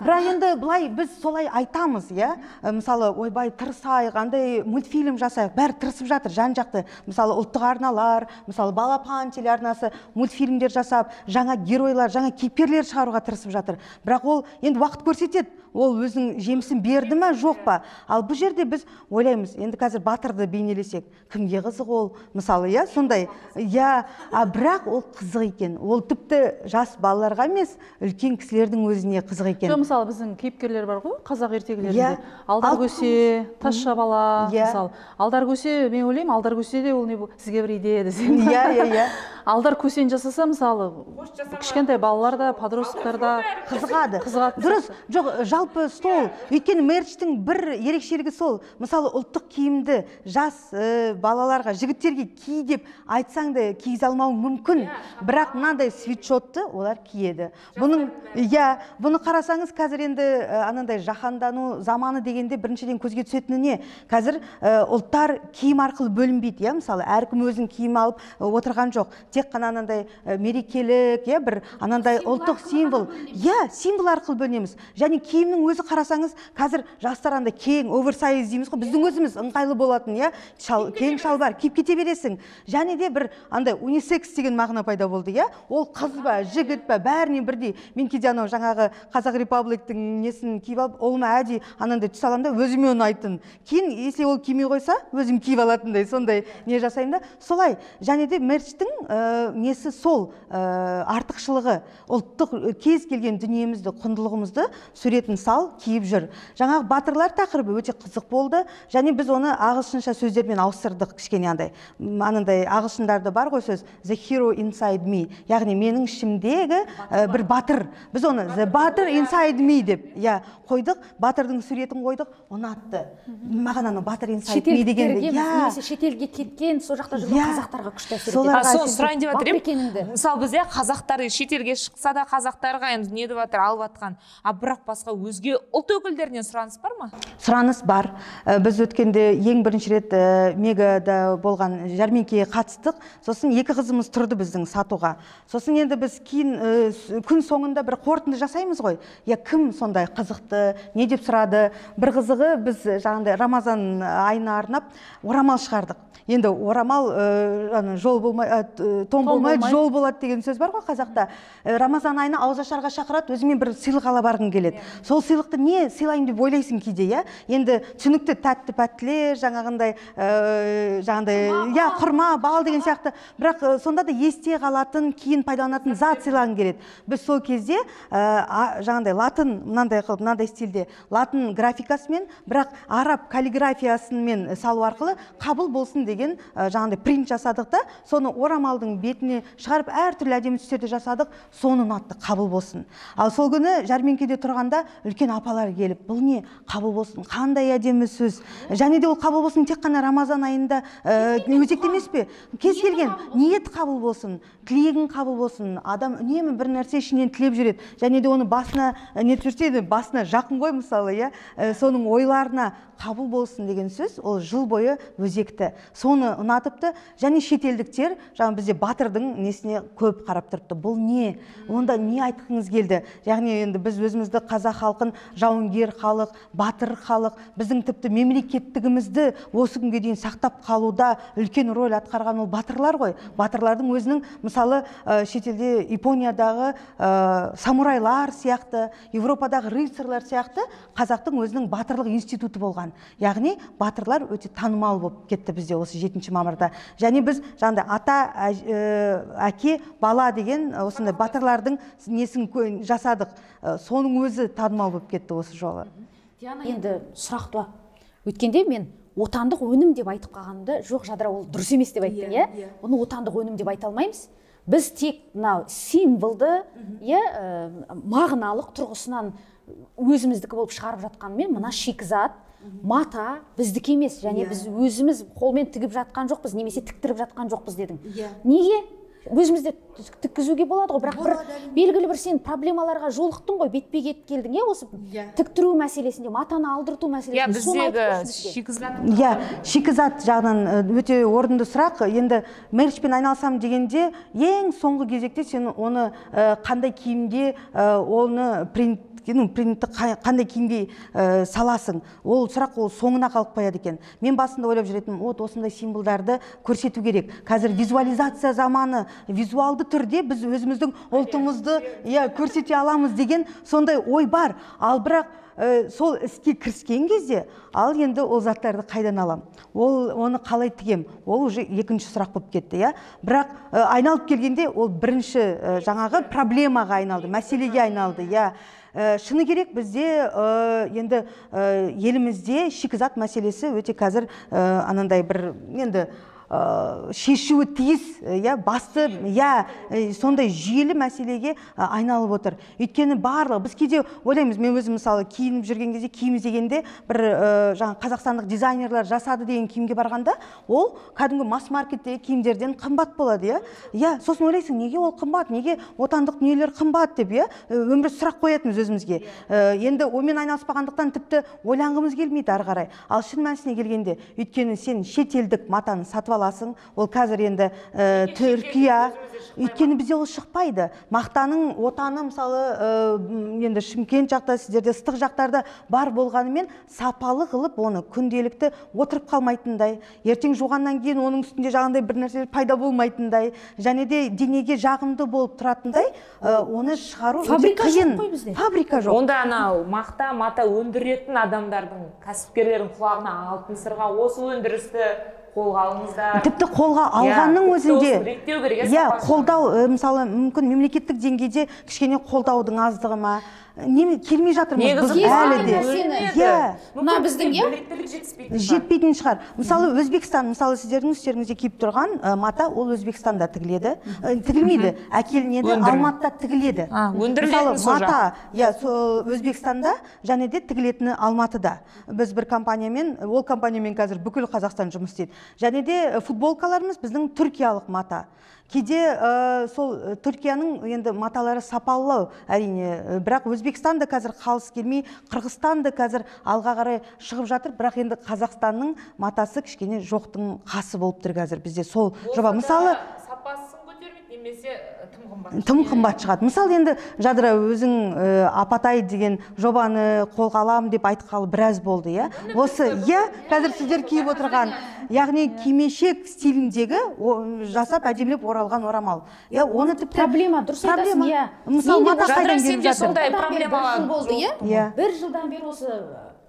Бірақ енді былай біз солай айтамыз, иә. Мысалы, ойбай тырысайық, андай мультфильм жасайық, тырысып жатыр жан-жақты. Мысалы ұлттық арналар, мысалы балапан телеарнасы мультфильмдер жасап, жаңа геройлар, жаңа кейіпкерлер шығаруға тырысып жатыр. Бірақ ол енді уақыт көрсетеді, ол өзінің жемісін берді ме, жоқ па? Ал бұл жерде біз ойлаймыз, енді қазір батырды бейнелесек, кімге қызық ол? Мысалы, иә, сондай. Иә, бірақ ол қызық екен. Ол тіпті жас балаларға емес, үлкен кісілердің өзіне қызық екен. Мысалы, біздің кейіпкерлер бар ғой, қазақ ертегілерінде. Алдар көсе, тазша бала, мысалы. Алдар көсе, мен ойлаймын, алдар көсе де ол не бұл, сізге бір идея десем. Иә. Алдар көсен жасаса, мысалы, кішкентай балаларда, подростықтарда қызығады. Дұрыс, жоқ, жалпы сол. Өйткені мерчтің бір ерекшелігі сол. Мысалы, ұлттық киімді жас балаларға, жігіттерге ки деп айтсаң да кигізе алмауы мүмкін. Бірақ мынандай свитшотты олар киеді. Бұны қарасаңыз, қазір енді анандай жаһандану заманы дегенде біріншіден көзге түсетініне, қазір ұлттар киім арқылы бөлінбейді, иә, мысалы, әркім өзін киім алып отырған жоқ. Тек қана анандай мерекелік, иә, бір анандай ұлттық символ, иә, символ арқылы бөлінеміз. Және киімнің өзі қарасаңыз, қазір жастар андай кең, оверсайз дейміз ғой, біздің өзіміз ыңғайлы болатын, иә, кең шалбар киіп кете бересің. Және де бір андай унисекс деген мағына пайда болды, иә. Ол қыз ба, жігіт па, бәріне бірдей. Мен кейде анау жаңағы Қазақ Репабликтің несін киіп алып, олыма әдейі анандай түс аламын да өзіме ұнайтын. Кейін, если ол кимей қойса, өзім киіп алатындай, сондай не жасаймын да. Солай. Және де мерчтің несі сол артықшылығы, ұлттық кез келген дүниемізді, құндылығымызды суретін сал киіп жүр. Жаңағы батырлар тақырыбы өте қызық болды. Және біз оны ағылшынша сөздермен ауыстырдық кішкене андай. Анандай ағылшындарда бар ғой сөз The hero inside me. Яғни менің ішімдегі бір батыр. Біз оны The battle inside me деп қойдық. Батырдың суретін қойдық. Ұнатты. Маған ана батыр inside me дегенде. Немесе шетелге кеткен, сол жақта жүрген қазақтарға күшті әсер етеді. Соны сұрайын деп жатыр. Мысалы бізде қазақтар шетелге шықса да қазақтарға енді не деп жатыр, алып жатқан. Бірақ басқа өзге ұлт өкілдерінен сұраныс бар ма? Сұраныс бар. Біз өткенде ең бірінші рет Мегада болған жәрмеңкеге қатыстық. Сосын 2 қызымыз тұрды біздің сатуға. Сосын енді біз кейін күн соңында бір қорытынды жасаймыз ғой. Кім сондай қызықты, не деп сұрады? Бір қызығы біз жаңағындай Рамазан айына арнап орамал шығардық. Енді орамал жол болмай, том болмайды, жол болады деген сөз бар ғой қазақта. Рамазан айына ауызашарға шақырады, өзімен бір сыйлық ала барғың келеді. Сол сыйлықты не сыйлайын деп ойлайсың кейде, иә? Енді түсінікті тәтті пәттілер, жаңағындай, құрма, бал деген сияқты. Бірақ сонда да есте қалатын, кейін пайдаланатын зат сыйлағың келеді. Біз сол кезде жаңағындай латын, мынандай стилде, латын графикасымен, бірақ араб каллиграфиясымен салу арқылы қабыл болсын деген жаңағындай принт жасадық та, соны орамалдың матаның бетіне шығарып әртүрлі әдемі түстерді жасадық, соны ұнатты, қабыл болсын. Ал сол күні жәрмеңкеде тұрғанда үлкен апалар келіп, бұл не, қабыл болсын, қандай әдемі сөз. Және де ол қабыл болсын тек қана Рамазан айында өзекті емес пе? Кез келген ниет қабыл болсын, тілегің қабыл болсын. Адам үнемі бір нәрсе ішінен тілеп жүреді. Және де оны басына не түсірсе, басына жақын ғой мысалы, соның ойларына қабыл болсын деген сөз, ол жыл бойы өзекті. Соны ұнатыпты. Және шетелдіктер, жаңа бізде батырдың несіне көп қарап тұрыпты. Бұл не? Онда не айтқыңыз келді? Яғни енді біз өзімізді қазақ халқын жауынгер халық, батыр халық, біздің тіпті мемлекеттігімізді осы күнге дейін сақтап қалуда үлкен рөл атқарған ол батырлар ғой. Батырлардың өзінің, мысалы, шетелде Япониядағы самурайлар сияқты, Европадағы рыцарьлар сияқты қазақтың өзінің батырлық институты болған. Яғни батырлар өте танымал болып кетті бізде осы 7 мамырда. Және біз жаңағыдай ата, әке, бала деген осындай батырлардың несін жасадық. Соның өзі танымал болып кетті осы жолы. Енді сұрақ туа. Өткенде мен отандық өнім деп айтып қалғанымда, жоқ Жадыра, ол дұрыс емес деп айттың, иә? Оны отандық өнім деп айта алмаймыз. Біз тек мынау символды, мағыналық тұрғысынан өзіміздікі болып шығарып жатқанмен, мына шикізат, мата біздікі емес, және біз өзіміз қолмен тігіп жатқан жоқпыз, немесе тіктіріп жатқан жоқпыз дедің. Неге? Өзімізде тіккізуге болады ғой, бірақ бір белгілі бір сен проблемаларға жолықтың ғой, бетпе-бет келдің, осы тіктіру мәселесінде, матаны алдырту мәселесінде. Біздегі шикізат жағынан өте орынды сұрақ. Енді мерчпен айналсам дегенде, ең соңғы кезекте сен оны қандай киімде, оны принтті қандай киімге саласың, ол сұрақ ол соңына қалып қояды екен. Мен басында ойлап жүретінмін, осындай символдарды көрсету керек. Қазір визуализация заманы, визуалды түрде біз өзіміздің ұлтымызды көрсете аламыз деген сондай ой бар. Ал бірақ сол іске кіріскен кезде, ал енді ол заттарды қайдан алам? Оны қалай тігем? Ол уже екінші сұрақ болып кетті. Бірақ айналып келгенде ол бірінші жаңағы проблемаға айналды, мәселеге айналды. Шыны керек, бізде енді елімізде шикізат мәселесі өте қазір анандай бір енді шешуі тиіс, басты, сондай жүйелі мәселеге айналып отыр. Өйткені барлығы, біз кейде ойлаймыз, мен өзім мысалы киініп жүрген кезде, киім іздегенде бір қазақстандық дизайнерлар жасады деген киімге барғанда, ол кәдімгі масс-маркеттегі киімдерден қымбат болады. Сосын ойлайсың, неге ол қымбат, неге отандық дүниелер қымбат деп, өмір сұрақ қоятынбыз өзімізге. Енді онымен айналыспағандықтан тіпті ойланғымыз келмейді ары қарай. Ал шын мәнісіне келгенде, өйткені сен шетелдік матаны сатып аласың, ол қазір енді Түркия, өйткені бізде ол шықпайды. Мақтаның отаны мысалы енді Шымкент жақта, сіздерде ыстық жақтарда бар болғанымен сапалы қылып оны күнделікті отырып қалмайтындай, ертең жуғаннан кейін оның үстінде жаңағындай бір нәрсе пайда болмайтындай, және де денеге жағымды болып тұратындай, оны шығару қиын. Фабрика жоқ. Онда анау мақта, мата өндіретін адамдардың, кәсіпкерлердің құлағына алтын сырға осы өндірісті қолға алыңыздар. Тіпті қолға алғанның өзінде, қолдау, мысалы, мүмкін мемлекеттік деңгейде кішкене қолдаудың аздығы ма, келмей жатырмыз біз әлі де. Мына біздің жетпейтін шығар. Мысалы, Өзбекстан, мысалы, сіздердің үстеріңізде киіп тұрған мата, ол Өзбекстанда тігіледі. Тігілмейді, әкелінеді, Алматыда тігіледі. Мысалы, мата Өзбекстанда, және де тігілетіні Алматыда. Біз бір компаниямен, ол компаниямен қазір бүкіл Қазақстан жұмыс істейді. Және де футболкаларымыз біздің түркиялық мата. Кейде сол Түркияның енді маталары сапалылау, әрине, бірақ Өзбекстан да қазір қалыс келмей, Қырғызстан да қазір алға қарай шығып жатыр, бірақ енді Қазақстанның матасы кішкене жоқтың қасы болып тұр қазір бізде сол жоба. Мысалы, сапасын көтермейді, немесе тым қымбат шығады. Мысалы, енді Жадыра өзің Апатай деген жобаны қолға алам деп айтқалы біраз болды, Осы, қазір сіздер киіп отырған, яғни кимешек стиліндегі жасап әдемілеп оралған орамал. Оны тіпті проблема, дұрыс айтасың, Мысалы, мата қайдан келіп жатыр? Бір жылдан бері осы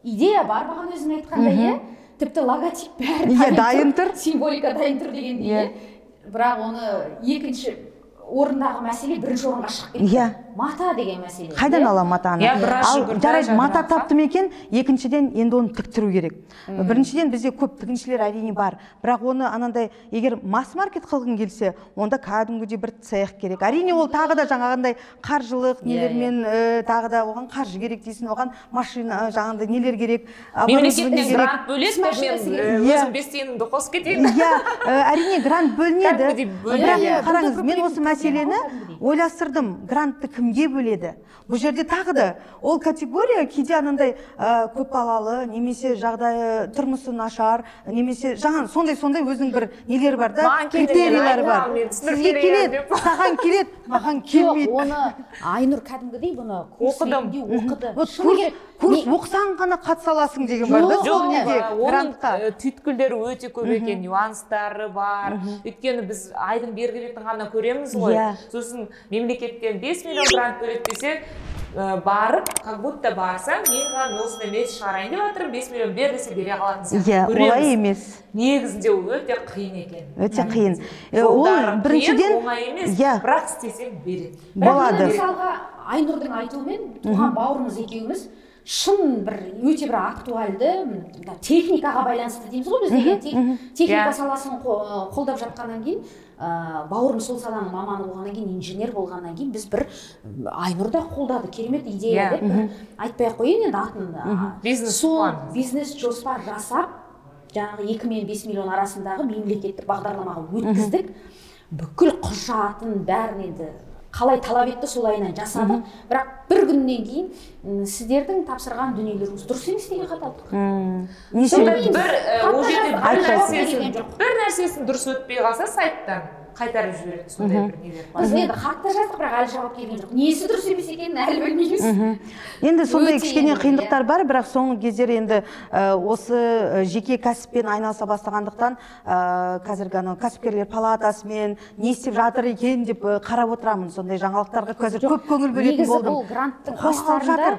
идея бар, маған өзің айтқандай, тіпті логотип бәрі дайын тұр, символика дайын тұр дегендей, бірақ оны екінші орындағы мәселе бірінші орынға шығып кетті. мата деген мәселе. Қайдан алам матаны? Ал жарайды, мата тапты ма екен, екіншіден енді оны тіктіру керек. Біріншіден бізде көп тігіншілер әрине бар, бірақ оны анандай егер масс-маркет қылғың келсе, онда кәдімгідей бір цех керек. Әрине ол тағы да жаңағындай қаржылық нелермен, тағы да оған қаржы керек дейсің, оған машина жаңағындай нелер керек. Мемлекеттен грант бөлесіз, мен өзім бестенімді қосып кетейін. Әрине грант бөлінеді. Бірақ қараңыз, мен осы мәселені ойластырдым. Грантты кімге бөледі? Бұл жерде тағы да ол категория кейде анандай көпбалалы, немесе жағдайы тұрмысы нашар, немесе жаңа сондай өзінің бір нелері бар да, критериялары бар. Сізге келеді, саған келеді, маған келмейді. Оны Айнұр кәдімгідей бұны оқыды. Курс оқысаң ғана қатыса аласың деген бар да, сол неге грантқа. Оның түйткілдері өте көп екен, нюанстары бар. Өйткені біз айдың бергі бетін ғана көреміз ғой. Сосын мемлекеттен 5 миллион грант бөледі десе, барып, как будто барсаң, мен ғана осындай мес шығарайын деп жатырмын, 5 миллион бер десе бере қалатын сияқты. Олай емес. Негізінде ол өте қиын екен. Өте қиын. Ол біріншіден оңай емес, бірақ істесең береді. Болады. Мысалға, Айнұрдың айтуымен туған бауырымыз екеуміз шын бір өте бір актуальды техникаға байланысты дейміз ғой бізде, техника саласын қолдап жатқаннан кейін, бауырым сол саланың маманы болғаннан кейін, инженер болғаннан кейін біз бір Айнұрда қолдады, керемет идея деп айтпай-ақ қояйын енді атын. Бизнес жоспар жасап, жаңағы 2 мен 5 миллион арасындағы мемлекеттік бағдарламаға өткіздік. Бүкіл құжатын бәрін енді қалай талап етті солайынан жасадық, бірақ бір күннен кейін сіздердің тапсырған дүниелеріңіз дұрыс емес деген хат алдық. Бір нәрсесін дұрыс өтпей қалса сайттан қайтарып жібереді, сондай бір нелер бар. Біз енді хатта жаздық, бірақ әлі жауап келген жоқ. Несі дұрыс емес екенін әлі білмейміз. Енді сондай кішкене қиындықтар бар, бірақ соңғы кездері енді осы жеке кәсіппен айналыса бастағандықтан қазіргі кәсіпкерлер палатасымен не істеп жатыр екен деп қарап отырамын. Сондай жаңалықтарға қазір көп көңіл бөлетін болдым. Негізі бұл гранттың астарында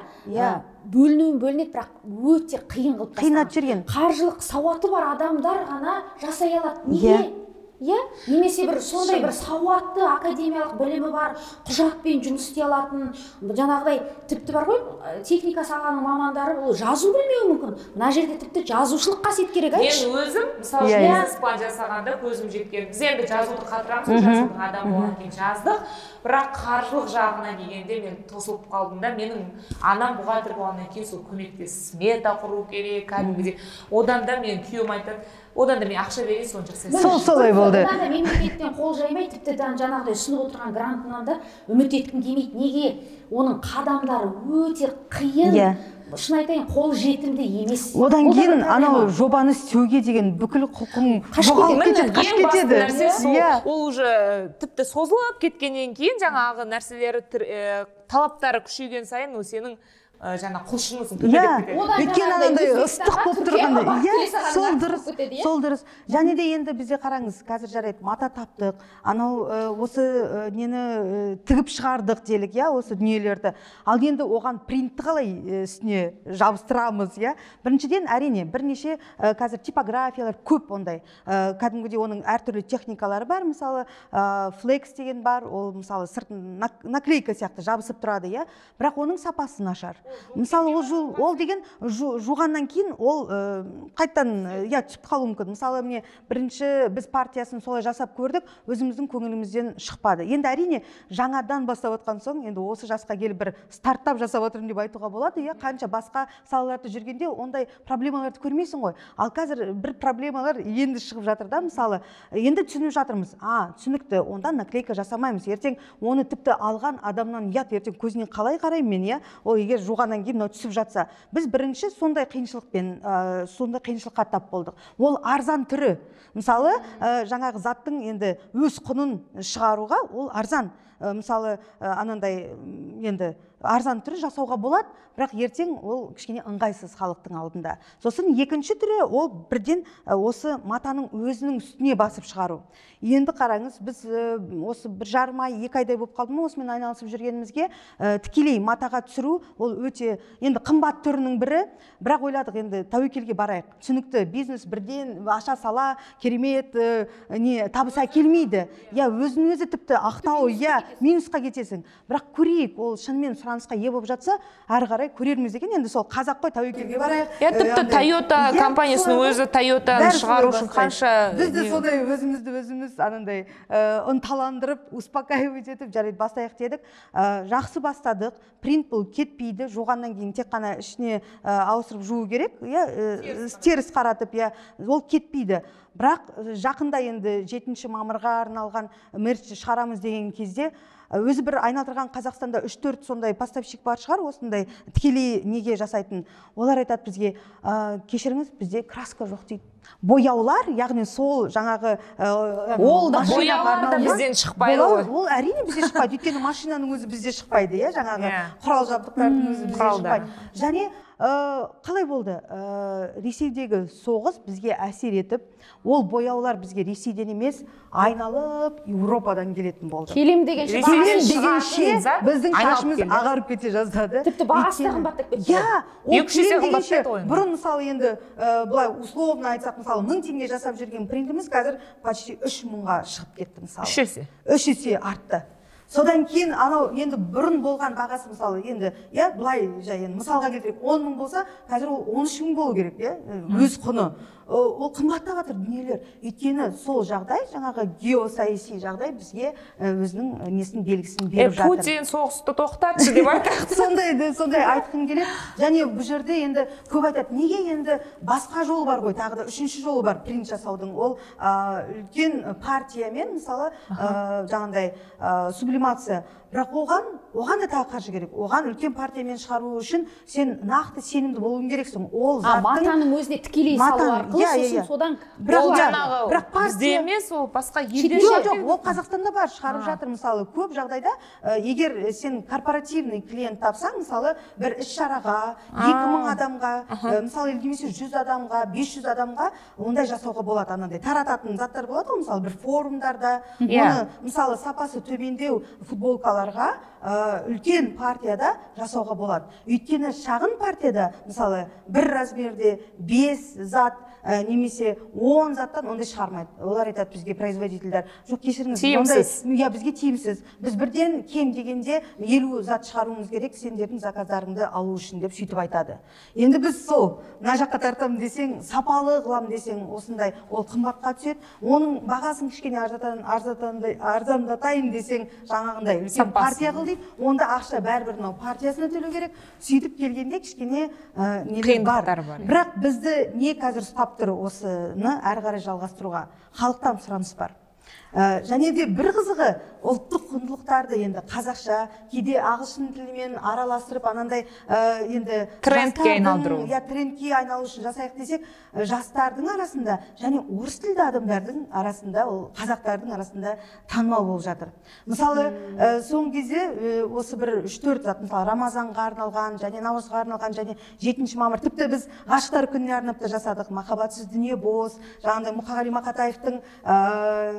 бөлінеді, бірақ өте қиын қылып тастаған. Қиынат жүрген. Қаржылық сауаты бар адамдар ғана жасай алады. Неге? Немесе бір сондай бір сауатты академиялық білімі бар, құжатпен жұмыс істей алатын, жаңағыдай тіпті бар ғой, техника саланың мамандары ол жазу білмеуі мүмкін. Мына жерде тіпті жазушылық қасиет керек. Мен өзім, мысалы, бизнес-план жасағанда көзім жеткен. Біз енді жазуды қатырамыз, жазудың адамы болған кейін жаздық. Бірақ қаржылық жағына келгенде мен тосылып қалдым да, менің анам бухгалтер болғаннан кейін сол көмектес, смета құру керек, кәдімгідей. Одан да мен күйеуім айтады, одан да мен ақша берейін, соны жасайсың. Солай болды. Одан да мемлекеттен қол жаймай, тіпті жаңағыдай ұсынып отырған грантынан да үміт еткім келмейді. Неге? Оның қадамдары өте қиын. Шын айтайын, қол жетімді емес. Одан кейін анау жобаны істеуге деген бүкіл құқың жоғалып кетеді, қашып кетеді. Ол уже тіпті созылып кеткеннен кейін жаңағы нәрселері талаптары күшейген сайын ол сенің жаңа құлшынысың төмендеп кетеді. Өйткені анандай ыстық болып тұрғанда, сол дұрыс. Және де енді бізде қараңыз, қазір жарайды, мата таптық, анау осы нені тігіп шығардық делік, осы дүниелерді. Ал енді оған принтті қалай үстіне жабыстырамыз, біріншіден әрине бірнеше қазір типографиялар көп ондай. Кәдімгідей оның әртүрлі техникалары бар, мысалы флекс деген бар, ол мысалы сыртын наклейка сияқты жабысып тұрады, бірақ оның сапасы нашар. Мысалы ол деген жуғаннан кейін ол қайттан түсіп қалуы мүмкін. Мысалы міне бірінші біз партиясын солай жасап көрдік, өзіміздің көңілімізден шықпады. Енді әрине жаңадан бастап отқан соң, енді осы жасқа келіп бір стартап жасап отырмын деп айтуға болады. Қанша басқа салаларды жүргенде ондай проблемаларды көрмейсің ғой. Ал қазір бір проблемалар енді шығып жатыр да, мысалы, енді түсініп жатырмыз. Түсінікті, онда наклейка жасамаймыз. Ертең оны тіпті алған адамнан ертең көзінен қалай қараймын мен, ол егер жуғаннан кейін түсіп жатса, біз бірінші сондай қиыншылыққа тап болдық. Ол арзан түрі. Мысалы, жаңағы заттың енді өз құнын шығаруға ол арзан. Мысалы, анандай енді арзан түрі жасауға болады, бірақ ертең ол кішкене ыңғайсыз халықтың алдында. Сосын екінші түрі ол бірден осы матаның өзінің үстіне басып шығару. Енді қараңыз, біз осы 1,5 ай, 2 айдай болып қалды ма осымен айналысып жүргенімізге, тікелей матаға түсіру ол өте енді қымбат түрінің бірі, бірақ ойладық енді тәуекелге барайық. Түсінікті бизнес бірден аша сала керемет табыс әкелмейді. Я өзін өзі тіпті ақтау, я минусқа кетесің. Бірақ көрейік, ол шынымен сұранысқа ие болып жатса, ары қарай көрерміз деген. Енді сол қазақ қой, тәуекелге барайық. Тіпті Toyota компаниясының өзі Toyotаны шығару үшін қанша бізді сондай өзіміз анандай ынталандырып, успокаивать етіп жарайды бастайық дедік. Жақсы бастадық. Принт бұл кетпейді. Жуғаннан кейін тек қана ішіне ауыстырып жуу керек. Теріс қаратып, ол кетпейді. Бірақ жақында енді 7 мамырға арналған мерч шығарамыз деген кезде өзі бір айналдырған Қазақстанда 3-4 сондай поставщик бар шығар, осындай тікелей неге жасайтын. Олар айтады бізге, кешіріңіз, бізде краска жоқ дейді. Бояулар, яғни сол жаңағы бояулар да бізден шықпайды ғой. Ол әрине бізде шықпайды, өйткені машинаның өзі бізде шықпайды, жаңағы құрал жабдықтардың өзі бізде шықпайды. Және қалай болды? Ресейдегі соғыс бізге әсер етіп, ол бояулар бізге Ресейден емес, айналып Еуропадан келетін болды. Келем дегенше біздің шашымыз ағарып кете жаздады. Тіпті бағасы да қымбаттап кетті. Бұрын мысалы енді былай условно айтсақ, мысалы 1000 теңге жасап жүрген принтіміз қазір почти 3000-ға шығып кетті мысалы. 3 есе артты. Содан кейін анау енді бұрын болған бағасы мысалы енді былай мысалға келтірейік, 10.000 болса, қазір ол 13.000 болу керек, өз құны. Ол қымбаттап жатыр дүниелер. Өйткені сол жағдай, жаңағы геосаяси жағдай бізге өзінің несін белгісін беріп жатыр. Путин соғысты тоқтатшы деп айтады. Сондай айтқым келеді. Және бұл жерде енді көп айтады, неге енді басқа жол бар ғой, тағы да үшінші жолы бар принт жасаудың. Ол үлкен партиямен, мысалы, жаңағындай сублимация. Бірақ оған да тағы қаржы керек. Оған үлкен партиямен шығару үшін сен нақты сенімді болуың керексің. Ол заттың матаның өзіне тікелей салу арқылы сосын содан бірақ бізде емес, ол басқа елде жоқ. Ол Қазақстанда бар, шығарып жатыр. Мысалы, көп жағдайда егер сен корпоративный клиент тапсаң, мысалы, бір іс-шараға 2000 адамға, мысалы, немесе 100 адамға, 500 адамға ондай жасауға болады. Анандай тарататын заттар болады, мысалы, бір форумдарда, оны мысалы сапасы төмендеу футболкаларға үлкен партияда жасауға болады. Өйткені шағын партияда, мысалы, бір размерде 5 зат немесе 10 заттан ондай шығармайды. Олар айтады бізге производительдер, жоқ, кешіріңіз, тиімсіз. Бізге тиімсіз. Біз бірден кем дегенде 50 зат шығаруымыз керек, сендердің заказдарыңды алу үшін деп сөйтіп айтады. Енді біз сол, мына жаққа тартамын десең, сапалы қылам десең, осындай ол қымбатқа түседі. Оның бағасын кішкене арзандатайын десең, жаңағындай үлкен партия қыл дейді, онда ақша бәрібір партиясына төлеу керек. Сөйтіп келгенде кішкене нелер бар. Бірақ бізді не қазір ұстап тұр осыны әрі қарай жалғастыруға? Халықтан сұраныс бар. Және де бір қызығы ұлттық құндылықтарды енді қазақша, кейде ағылшын тілімен араластырып, анандай енді трендке айналдыру. Трендке айналу үшін жасайық десек, жастардың арасында және орыс тілді адамдардың арасында, ол қазақтардың арасында танымал болып жатыр. Мысалы, соңғы кезде осы бір 3-4 зат, мысалы, Рамазанға арналған, және Наурызға арналған, және 7 мамыр, тіпті біз ғашықтар күніне арнап та жасадық. Махаббатсыз дүние бос, жаңағыдай Мұқағали Мақатаевтың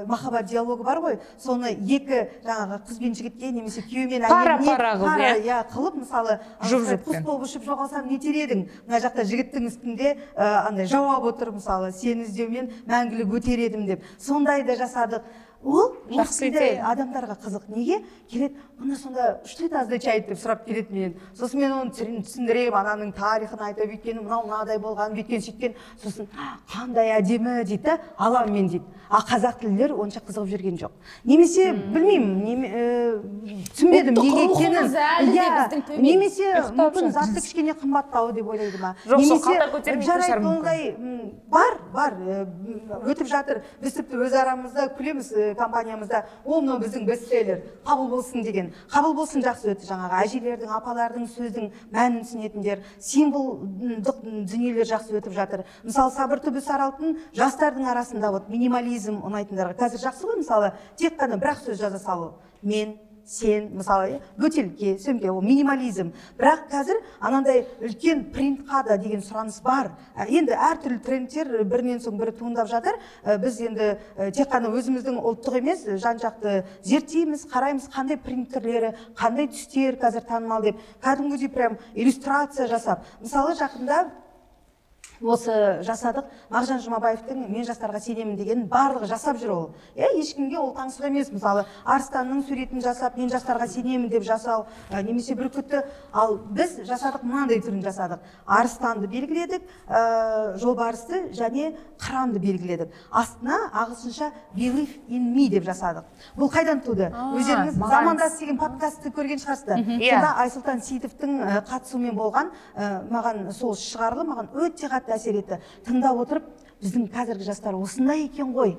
махаббат диалогы бар ғой, соны екі жаңағы қыз бен жігітке немесе күйеу мен әйеліне қылып, мысалы, құс болып ұшып жоғалсам не етер едің? Мына жақта жігіттің үстінде андай жауап отыр, мысалы, сені іздеумен мәңгілік өтер едім деп. Сондай да жасадық. Ол жақсы адамдарға қызық. Неге келеді? Мұны сонда 3 рет аздай чай деп сұрап келеді менен. Сосын мен оны түсіндірем, ананың тарихын айтып, өйткені мынау-мынадай болған, бүйткен сөйткен. Сосын қандай әдемі дейді, алам мен дейді. Қазақ тілдер онша қызығып жүрген жоқ. Немесе білмеймін, түсінбедім неге екенін. Немесе мүмкін затты кішкене қымбаттауы деп ойлайды ма? Немесе жарайды ондай бар, өтіп жатыр. Біз тіпті өз арамызда күлеміз компаниямызда, мынау біздің бестселлер, қабыл болсын деген. Қабыл болсын жақсы өтті, жаңағы әжелердің, апалардың сөздің мәнін түсінетіндер, символдық дүниелер жақсы өтіп жатыр. Мысалы, Сабыр түбі саралтын жастардың арасында минимализм ұнайтындарға қазір жақсы ғой, мысалы, тек қана бір-ақ сөз жаза салу. Мен, сен, мысалы бөтелке, сөмке, ол минимализм. Бірақ қазір анандай үлкен принтқа да деген сұраныс бар. Енді әртүрлі трендтер бірінен соң бірі туындап жатыр. Біз енді тек қана өзіміздің ұлттық емес, жан-жақты зерттейміз, қараймыз, қандай принт түрлері, қандай түстер қазір танымал деп, кәдімгідей прям иллюстрация жасап. Мысалы жақында осы жасадық, Мағжан Жұмабаевтың «Мен жастарға сенемін» деген барлығы жасап жүр ол. Ешкімге ол таңсық емес. Мысалы, арыстанның суретін жасап, «Мен жастарға сенемін» деп жасау, немесе бүркітті. Ал біз жасадық, мынандай түрін жасадық. Арыстанды белгіледік, жолбарысты және қыранды белгіледік. Астына ағылшынша «Believe in me» деп жасадық. Бұл қайдан туды? Өздеріңіз «Замандас» деген подкастты көрген шығарсыздар. Сонда Айсұлтан Сейітовтің қатысуымен болған, маған сол шығарылы маған өте қатты әсер етті. Тыңдап отырып, біздің қазіргі жастар осындай екен ғой.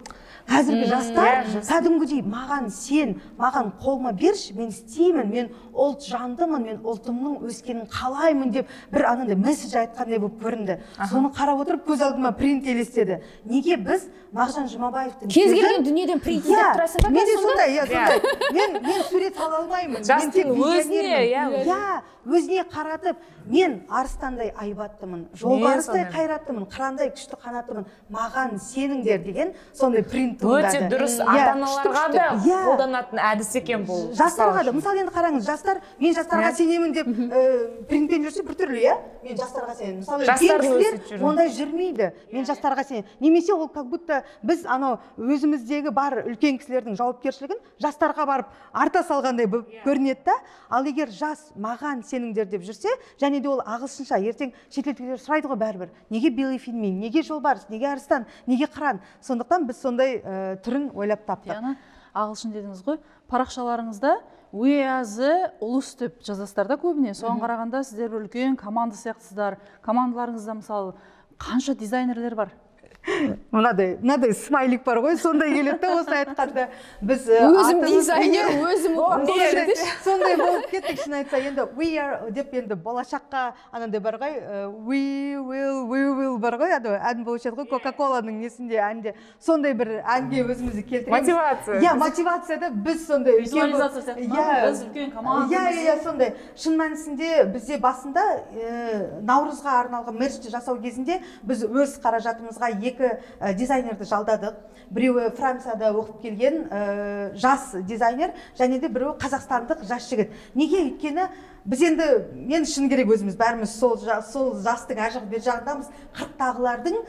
Қазіргі жастар кәдімгідей маған сен, маған қолыма берші, мен істеймін, мен ұлт жандымын, мен ұлтымның өскенін қалаймын деп бір анандай месседж айтқандай болып көрінді. Соны қарап отырып көз алдыма принт елестеді. Неге біз Мағжан Жұмабаевтың кез келген дүниеден принт іздеп тұрасың ба? Мен де сондай, мен сурет ала алмаймын. Жастың өзіне, өзіне қаратып, мен арыстандай айбаттымын, жолбарыстай қайраттымын, қырандай күшті қанатымын, маған сеніңдер деген сондай принт туындады. Өте дұрыс, ата-аналарға да қолданатын әдіс екен бұл. Жастарға да, мысалы енді қараңыз, жастар, мен жастарға сенемін деп принтпен жүрсе біртүрлі, мен жастарға сенемін. Мысалы, кеңкісілер ондай жүрмейді, мен жастарға сенемін. Немесе ол как будто біз анау өзіміздегі бар үлкен кісілердің жауапкершілігін жастарға барып арта салғандай көрінеді да. Ал егер жас маған сеніңдер деп жүрсе, және де ол ағылшынша, ертең шетелдіктер сұрайды ғой бәрібір. Неге Believe in me, неге жолбарыс, неге арыстан, неге қыран? Сондықтан біз сондай түрін ойлап таптық. Ағылшын дедіңіз ғой, парақшаларыңызда we as ұлыс деп жазасыздар да көбіне. Соған қарағанда сіздер үлкен команда сияқтысыздар. Командаларыңызда мысалы қанша дизайнерлер бар? Мынадай смайлик бар ғой, сондай келеді, осылай айтқанда біз өзім дизайнер, өзім сондай болып кеттік. Шын айтса, енді we are деп енді болашаққа анандай бар ғой, we will бар ғой, ән болып жатыр ғой, Кока-Коланың несінде әнде. Сондай бір әнге өзімізді келтіреміз. Мотивация. Мотивацияда біз сондай визуализация сияқты, біз үлкен команда. Сондай. Шын мәнісінде бізде басында Наурызға арналған мерчті жасау кезінде біз өз қаражатымызға дизайнерді жалдадық. Біреуі Францияда оқып келген жас дизайнер, және де біреуі қазақстандық жас жігіт. Неге? Өйткені біз енді, мен шын керек өзіміз бәріміз сол жастың ажығы бер жағындамыз. 40-тағылардың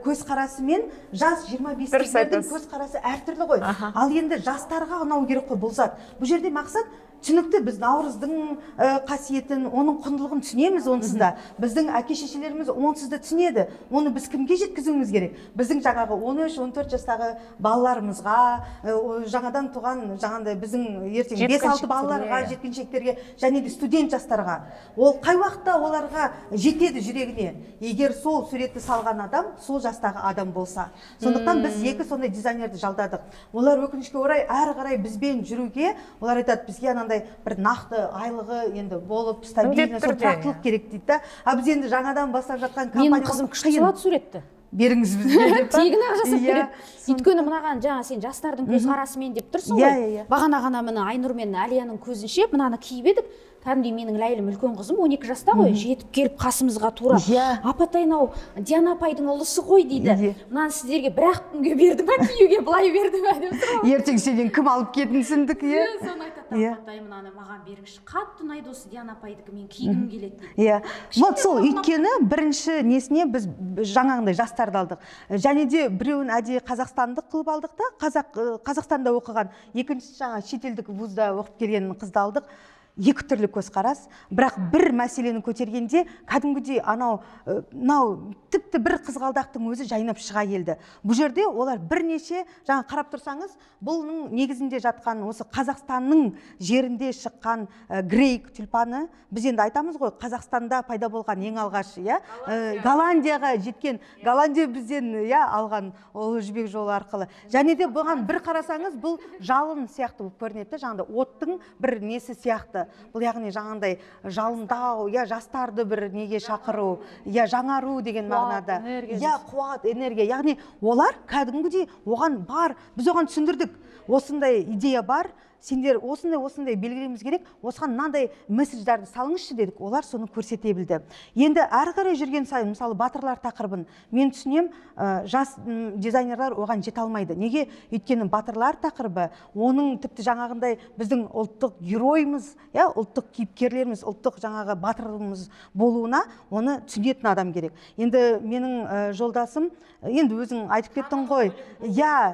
көзқарасы мен жас 25-тегілердің көзқарасы әртүрлі ғой. Ал енді жастарға ұнау керек қой бұл зат. Бұл жерде мақсат түсінікті, біз Наурыздың қасиетін, оның құндылығын түсінеміз онсыз да. Біздің әке-шешелеріміз онсыз да түсінеді. Оны біз кімге жеткізуіміз керек? Біздің жаңағы 13-14 жастағы балаларымызға, жаңадан туған, жаңағындай біздің ертең 5-6 балаларға, жеткіншектерге, және де студент жастарға. Ол қай уақытта оларға жетеді жүрегіне? Егер сол суретті салған адам, сол жастағы адам болса. Сондықтан біз екі сондай дизайнерді жалдадық. Олар өкінішке орай әрі қарай бізбен жүруге, олар айтады, бізге бір нақты айлығы енді болып, стабильно, тұрақтылық керек дейді. Біз енді жаңадан бастап жатқан компания. Менің қызым күшті салады суретті. Беріңіз бізге деп. Тегін ақ жасап береді. Өйткені мынаған жаңа сен жастардың көзқарасымен деп тұрсың ғой. Бағана ғана мына Айнұр мен Әлияның көзінше мынаны киіп едік. Кәдімгідей менің Ләйлім үлкен қызым 12 жаста ғой, жетіп келіп қасымызға тура. Апатай, ау Диана апайдың ұлысы ғой дейді. Мынаны сіздерге бір-ақ күнге берді ма, киюге былай берді ма деп сұрап. Ертең сенен кім алып кетінсіндік, Соны айтады, апатай мынаны маған беріңізші. Қатты ұнайды осы Диана апайдікі, мен кигім келеді дейді. Вот сол өйткені бірінші несіне біз жаңағындай жастарды алдық. Және де біреуін әдейі қазақстандық қылып алдық та, Қазақстанда оқыған, екіншісі жаңа шетелдік вузда оқып келген қызды алдық. Екі түрлі көзқарас, бірақ бір мәселені көтергенде кәдімгідей тіпті бір қызғалдақтың өзі жайнап шыға келді. Бұл жерде олар бірнеше, жаңа қарап тұрсаңыз, бұлның негізінде жатқан осы Қазақстанның жерінде шыққан грейк тюльпаны, біз енді айтамыз ғой, Қазақстанда пайда болған ең алғаш, Голландияға жеткен, Голландия бізден алған Ұлы Жібек жолы арқылы. Және де бұған бір қарасаңыз, бұл жалын сияқты болып көрінеді, жаңағыдай оттың бір несі сияқты. Бұл яғни жаңағындай жалындау, жастарды бір неге шақыру, жаңару деген мағынада. Қуат, энергия. Яғни олар кәдімгідей оған бар, біз оған түсіндірдік. Осындай идея бар, сендер осындай белгілеуіміз керек, осыған мынандай месседждарды салыңызшы дедік, олар соны көрсете білді. Енді әрі қарай жүрген сайын, мысалы батырлар тақырыбын мен түсінем, жас дизайнерлар оған жете алмайды. Неге? Өйткені батырлар тақырыбы, оның тіпті жаңағындай біздің ұлттық геройымыз, ұлттық кейіпкерлеріміз, ұлттық жаңағы батырымыз болуына оны түсінетін адам керек. Енді менің жолдасым, енді өзің айтып кеттің ғой,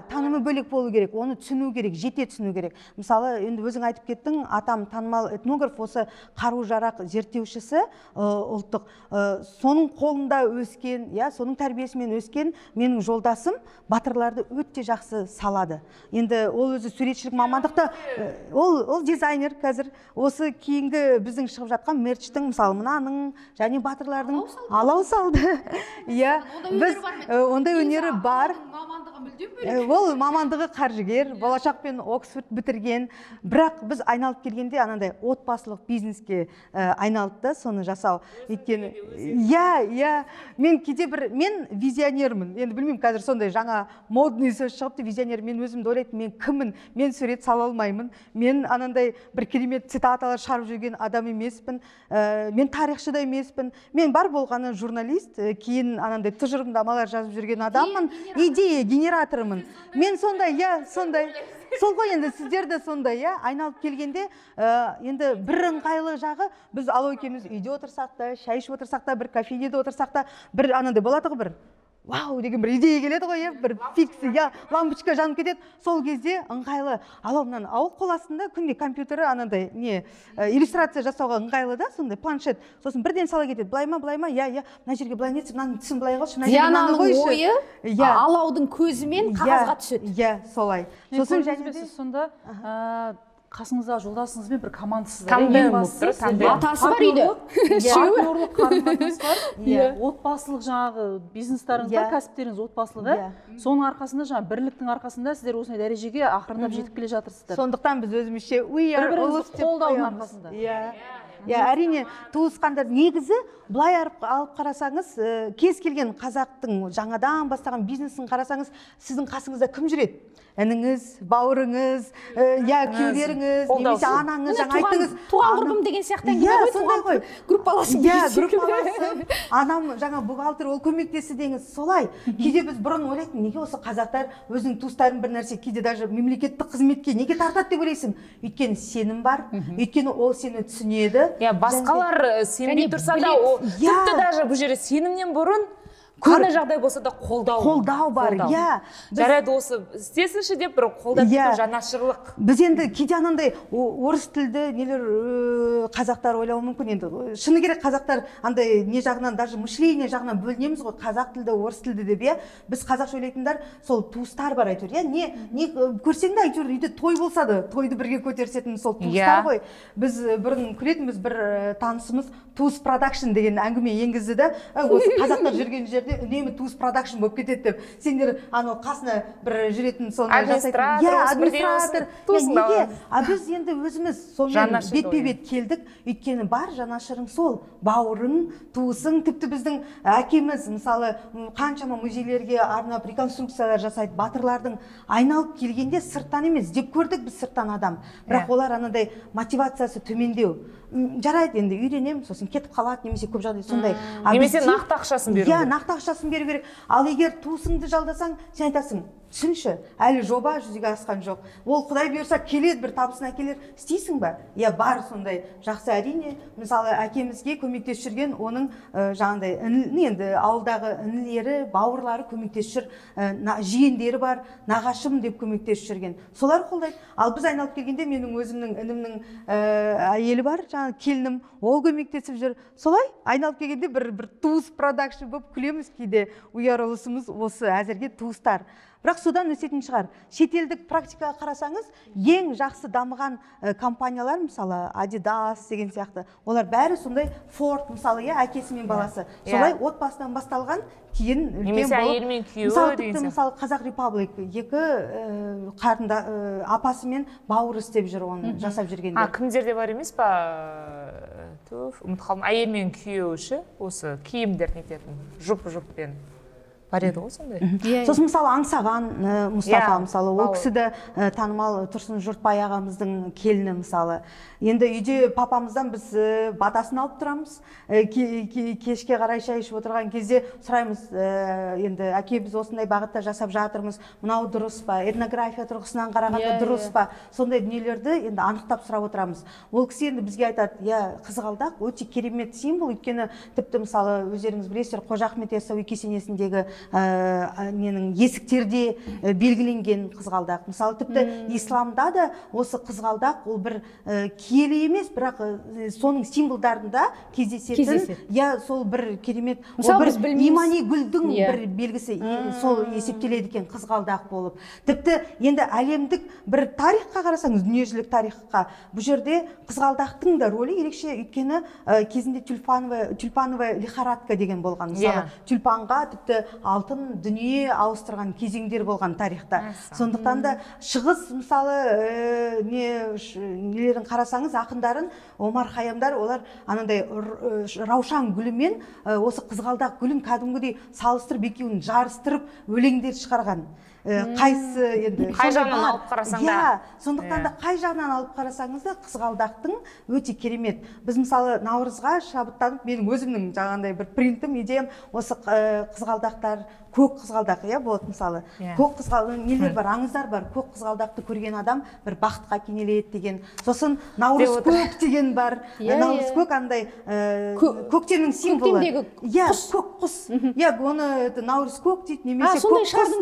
танымы бөлек болу керек, оны түсіну керек, жете түсіну керек. Мысалы, енді өзің айтып кеттің, атам танымал этнограф, осы қару-жарақ зерттеушісі ұлттық, соның қолында өскен, соның тәрбиесімен өскен менің жолдасым батырларды өте жақсы салады. Енді ол өзі суретшілік мамандықта, ол дизайнер қазір. Осы кейінгі біздің шығып жатқан мерчтің, мысалы, мынаның және батырлардың алау салды. Ондай өнері бар. Ол мамандығы қаржыгер, болашақпен Оксфорд бітірген. Бірақ біз айналып келгенде анандай отбасылық бизнеске айналды, соны жасау. Өйткені мен визионермін. Енді білмеймін, қазір сондай жаңа модный сөз шығыпты, визионер. Мен өзімді ойлайтын, мен кіммін? Мен сурет сала алмаймын. Мен анандай бір керемет цитаталар шығарып жүрген адам емеспін. Мен тарихшы да емеспін. Мен бар болғаны журналист, кейін анандай тұжырымдамалар жазып жүрген адаммын, идея генераторымын. Мен сондай, сол ғой, енді сіздер де сондай, айналып келгенде, енді бір ыңғайлы жағы, біз Алау екеуміз үйде отырсақ та, шай ішіп отырсақ та, бір кафенеде отырсақ та, бір анандай болады ғой, бір вау деген бір идея келеді ғой, бір фикс, лампочка жанып кетеді. Сол кезде ыңғайлы. Алау мынаны ауыл қоластында күнде компьютері анандай иллюстрация жасауға ыңғайлы да, сондай планшет. Сосын бірден сала кетеді. Былай ма, мына жерге былай нетсін, мынаның түсін былай қылшы, Диананың ойы Алаудың көзімен қағазға түседі. Солай. Сосын және де сонда қасыңызда жолдасыңызбен бір командасыз. Атасы бар үйде. Партнерлық қарым-қатынас бар. Отбасылық жаңағы бизнестарыңыз бар, кәсіптеріңіз отбасылық. Соның арқасында, жаңағы бірліктің арқасында сіздер осындай дәрежеге ақырындап жетіп келе жатырсыздар. Сондықтан біз өзімізше бір-біріңізді қолдаудың арқасында. Әрине, туысқандар негізі былай алып қарасаңыз, кез келген қазақтың жаңадан бастаған бизнесін қарасаңыз, сіздің қасыңызда кім жүреді? Ініңіз, бауырыңыз, күйеулеріңіз, немесе анаңыз, жаңа айттыңыз. Туған құрбым деген сияқты әңгіме ғой, группаласым. Группаласым. Анам жаңа бухгалтер, ол көмектесі деңіз. Солай. Кейде біз бұрын ойлайтын, неге осы қазақтар өзінің туыстарын бір нәрсе, кейде даже мемлекеттік қызметке неге тартады деп ойлайсың? Өйткені сенім бар, өйткені ол сені түсінеді. Басқалар сенбей тұрса да, тіпті даже бұл жерде сенімнен бұрын қандай жағдай болса да қолдау бар. Жарайды, осы істесінші деп бір қолдап кету, жанашырлық. Біз енді кейде анандай орыс тілді нелер қазақтар ойлауы мүмкін. Енді шыны керек, қазақтар андай не жағынан, даже мышление жағынан бөлінеміз ғой, қазақ тілді, орыс тілді деп. Біз қазақша ойлайтындар сол туыстар бар әйтеуір. Не көрсең де әйтеуір үйде той болса да, тойды бірге көтерсетін сол туыстар ғой. Біз бұрын күлетінбіз, бір танысымыз туыс продакшн деген әңгіме енгізді да, осы қазақтар жүрген жерде үнемі туыс продакшн болып кетеді деп. Сендер анау қасына бір жүретін соны жасайтын. Администратор. Неге? Біз енді өзіміз сонымен бетпе-бет келдік. Өйткені бар жанашырың сол, бауырың, туысың. Тіпті біздің әкеміз, мысалы, қаншама музейлерге арнап реконструкциялар жасайды. Батырлардың айналып келгенде сырттан емес, деп көрдік біз сырттан адам. Бірақ олар анандай мотивациясы төмендеу. Жарайды, енді үйренем, сосын кетіп қалады, немесе көп жағдай сондай. Немесе нақты ақшасын беру керек. Нақты ақшасын беру керек. Ал егер туысыңды жалдасаң, сен айтасың, түсінші, әлі жоба жүзеге асқан жоқ. Ол Құдай бұйырса келеді, бір табысын әкелер, істейсің ба? Бар сондай жақсы. Әрине, мысалы, әкемізге көмектесіп жүрген оның жаңағыдай енді ауылдағы інілері, бауырлары көмектесіп жүр, жиендері бар, нағашым деп көмектесіп жүрген. Солар қолдайды. Ал біз айналып келгенде менің өзімнің інімнің әйелі бар, жаңағы келінім, ол көмектесіп жүр. Солай айналып келгенде бір туыс продакшн болып күлеміз кейде. Ұярылысымыз осы әзірге туыстар. Бірақ содан өсетін шығар. Шетелдік практикаға қарасаңыз, ең жақсы дамыған компаниялар, мысалы, Adidas деген сияқты, олар бәрі сондай Ford, мысалы, әкесі мен баласы. Солай отбасынан басталған, кейін үлкен болып. Немесе әйелі мен күйеуі деген сияқты. Мысалы, Қазақ Репаблик, екі қарында апасы мен бауыры істеп жүр оны жасап жүргенде. Кімдерде бар емес па? Ұмытып қалдым. Әйел мен күйеуі осы киімдер нететін, жұп-жұппен. бар еді ғой сондай. Сосын мысалы аңсаған Мұстафа, мысалы ол бауыр. кісі де танымал Тұрсын Жұртбай ағамыздың келіні мысалы. Енді үйде папамыздан біз батасын алып тұрамыз. Кешке қарай шай ішіп отырған кезде сұраймыз, енді әке біз осындай бағытта жасап жатырмыз, мынау дұрыс па, этнография тұрғысынан қарағанда дұрыс па, сондай дүниелерді енді анықтап сұрап отырамыз. Ол кісі енді бізге айтады, қызғалдақ өте керемет символ, өйткені тіпті мысалы өздеріңіз білесіздер, Қожа Ахмет Яссауи кесенесіндегі ненің есіктерде белгіленген қызғалдақ. Мысалы тіпті исламда да осы қызғалдақ ол бір киелі емес, бірақ соның символдарында кездесетін, сол бір керемет, ол бір имани гүлдің бір белгісі, сол есептеледі екен қызғалдақ болып. Тіпті енді әлемдік бір тарихқа қарасаңыз, дүниежүзілік тарихқа, бұл жерде қызғалдақтың да рөлі ерекше, өйткені кезінде тюльпановая лихорадка деген болған. Мысалы тюльпанға тіпті алтын дүние ауыстырған кезеңдер болған тарихта. Сондықтан да шығыс мысалы нелерін қарасаңыз, ақындарын, Омар Хайямдар, олар анандай раушан гүлімен осы қызғалдақ гүлін кәдімгідей салыстырып, екеуін жарыстырып өлеңдер шығарған. Қайсы енді қай жағынан алып қарасаң да. Сондықтан да қай жағынан алып қарасаңыз да қызғалдақтың өте керемет. Біз мысалы Наурызға шабыттанып, менің өзімнің жаңағындай бір принтім, идеям осы қызғалдақтар, көк қызғалдақ болады мысалы. Көк қызғалдақ нелер бар, аңыздар бар. Көк қызғалдақты көрген адам бір бақытқа кенеледі деген. Сосын наурыз көк деген бар. Наурыз көк андай көктемнің символы. Көк құс. Оны наурыз көк дейді, немесе көк құс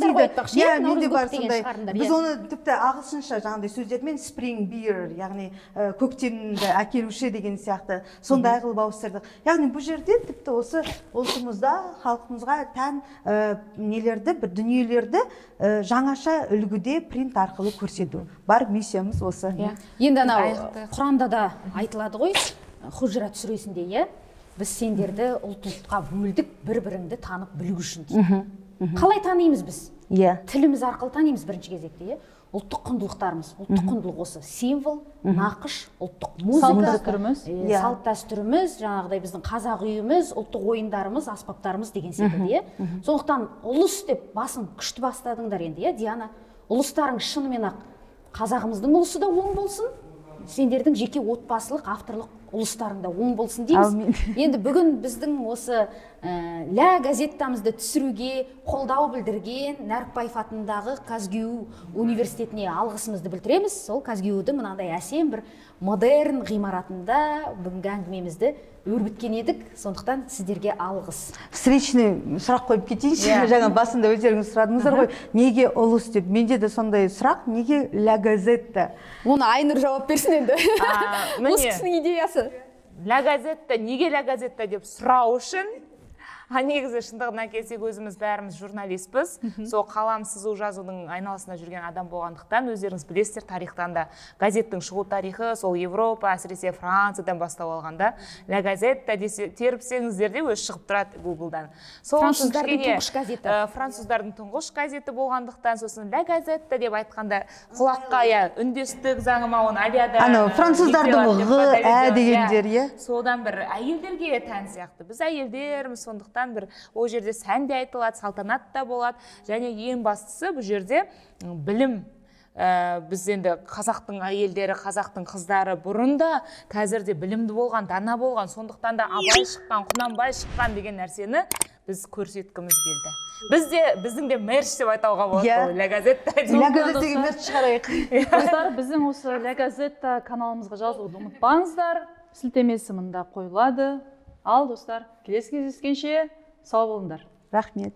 дейді. Менде бар сондай. Біз оны тіпті ағылшынша жаңағындай сөздермен spring beer, яғни көктемді әкелуші деген сияқты сондай қылып ауыстырдық. Яғни бұл жерде тіпті осы ұлтымызда, халқымызға тән нелерді, бір дүниелерді жаңаша үлгіде принт арқылы көрсету. Бар миссиямыз осы. Енді анау Құранда да айтылады ғой, Хужрат сүресінде, біз сендерді ұлт-ұлтқа бөлдік, бір-біріңді танып білу үшін дейді. Қалай танимыз біз? Тіліміз арқылы танимыз бірінші кезекте. Ұлттық құндылықтарымыз, ұлттық құндылық осы символ, нақыш, ұлттық музыка, салт дәстүріміз, жаңағыдай біздің қазақ үйіміз, ұлттық ойындарымыз, аспаптарымыз деген секілді. Сондықтан ұлыс деп басын күшті бастадыңдар енді, Диана. Ұлыстарың шынымен ақ қазағымыздың ұлысы да оң болсын, сендердің жеке отбасылық, авторлық ұлыстарыңда оң болсын дейміз. Енді бүгін біздің осы Лә газеттамызды түсіруге қолдау білдірген Нәрікбаев атындағы Казгюу университетіне алғысымызды білдіреміз. Сол Казгюудің мынандай әсем бір модерн ғимаратында бүгінгі әңгімемізді өрбіткен едік. Сондықтан сіздерге алғыс. Встречный сұрақ қойып кетейінші. Жаңа басында өздеріңіз сұрадыңыздар ғой, неге ұлыс деп. Менде де сондай сұрақ, неге Ля газетта? Оны Айнұр жауап берсін енді. Осы кісінің идеясы. Ля газетта, неге Ля газетта деп сұрау үшін, негізі шындығына келсек, өзіміз бәріміз журналистпіз. Сол қалам сызу жазудың айналасында жүрген адам болғандықтан, өздеріңіз білесіздер, тарихтан да газеттің шығу тарихы сол Европа, әсіресе Франциядан бастап алғанда, Ля газетта теріпсеңіздер де өз шығып тұрады Google-дан. Француздардың тұңғыш газеті. Француздардың тұңғыш газеті болғандықтан, сосын Ля газетта деп айтқанда құлаққа үндестік заңыма оны алияда. Француздардың дегендер, содан бір әйелдерге тән сияқты. Біз әйелдерміз, сондықтан бір ол жерде сән де айтылады, салтанат та болады, және ең бастысы бұл жерде білім. Біз енді қазақтың әйелдері, қазақтың қыздары бұрында қазірде білімді болған, дана болған, сондықтан да Абай шыққан, Құнанбай шыққан деген нәрсені біз көрсеткіміз келді. Біздің де мерч деп айтауға болады. Ля газетта. Ля газеттегі мерч шығарайық. Қыздар, біздің осы Ля газетта каналымызға жазылуды ұмытпаңыздар. Сілтемесі мында қойылады. Ал достар, келесі кездескенше сау болыңдар. Рахмет.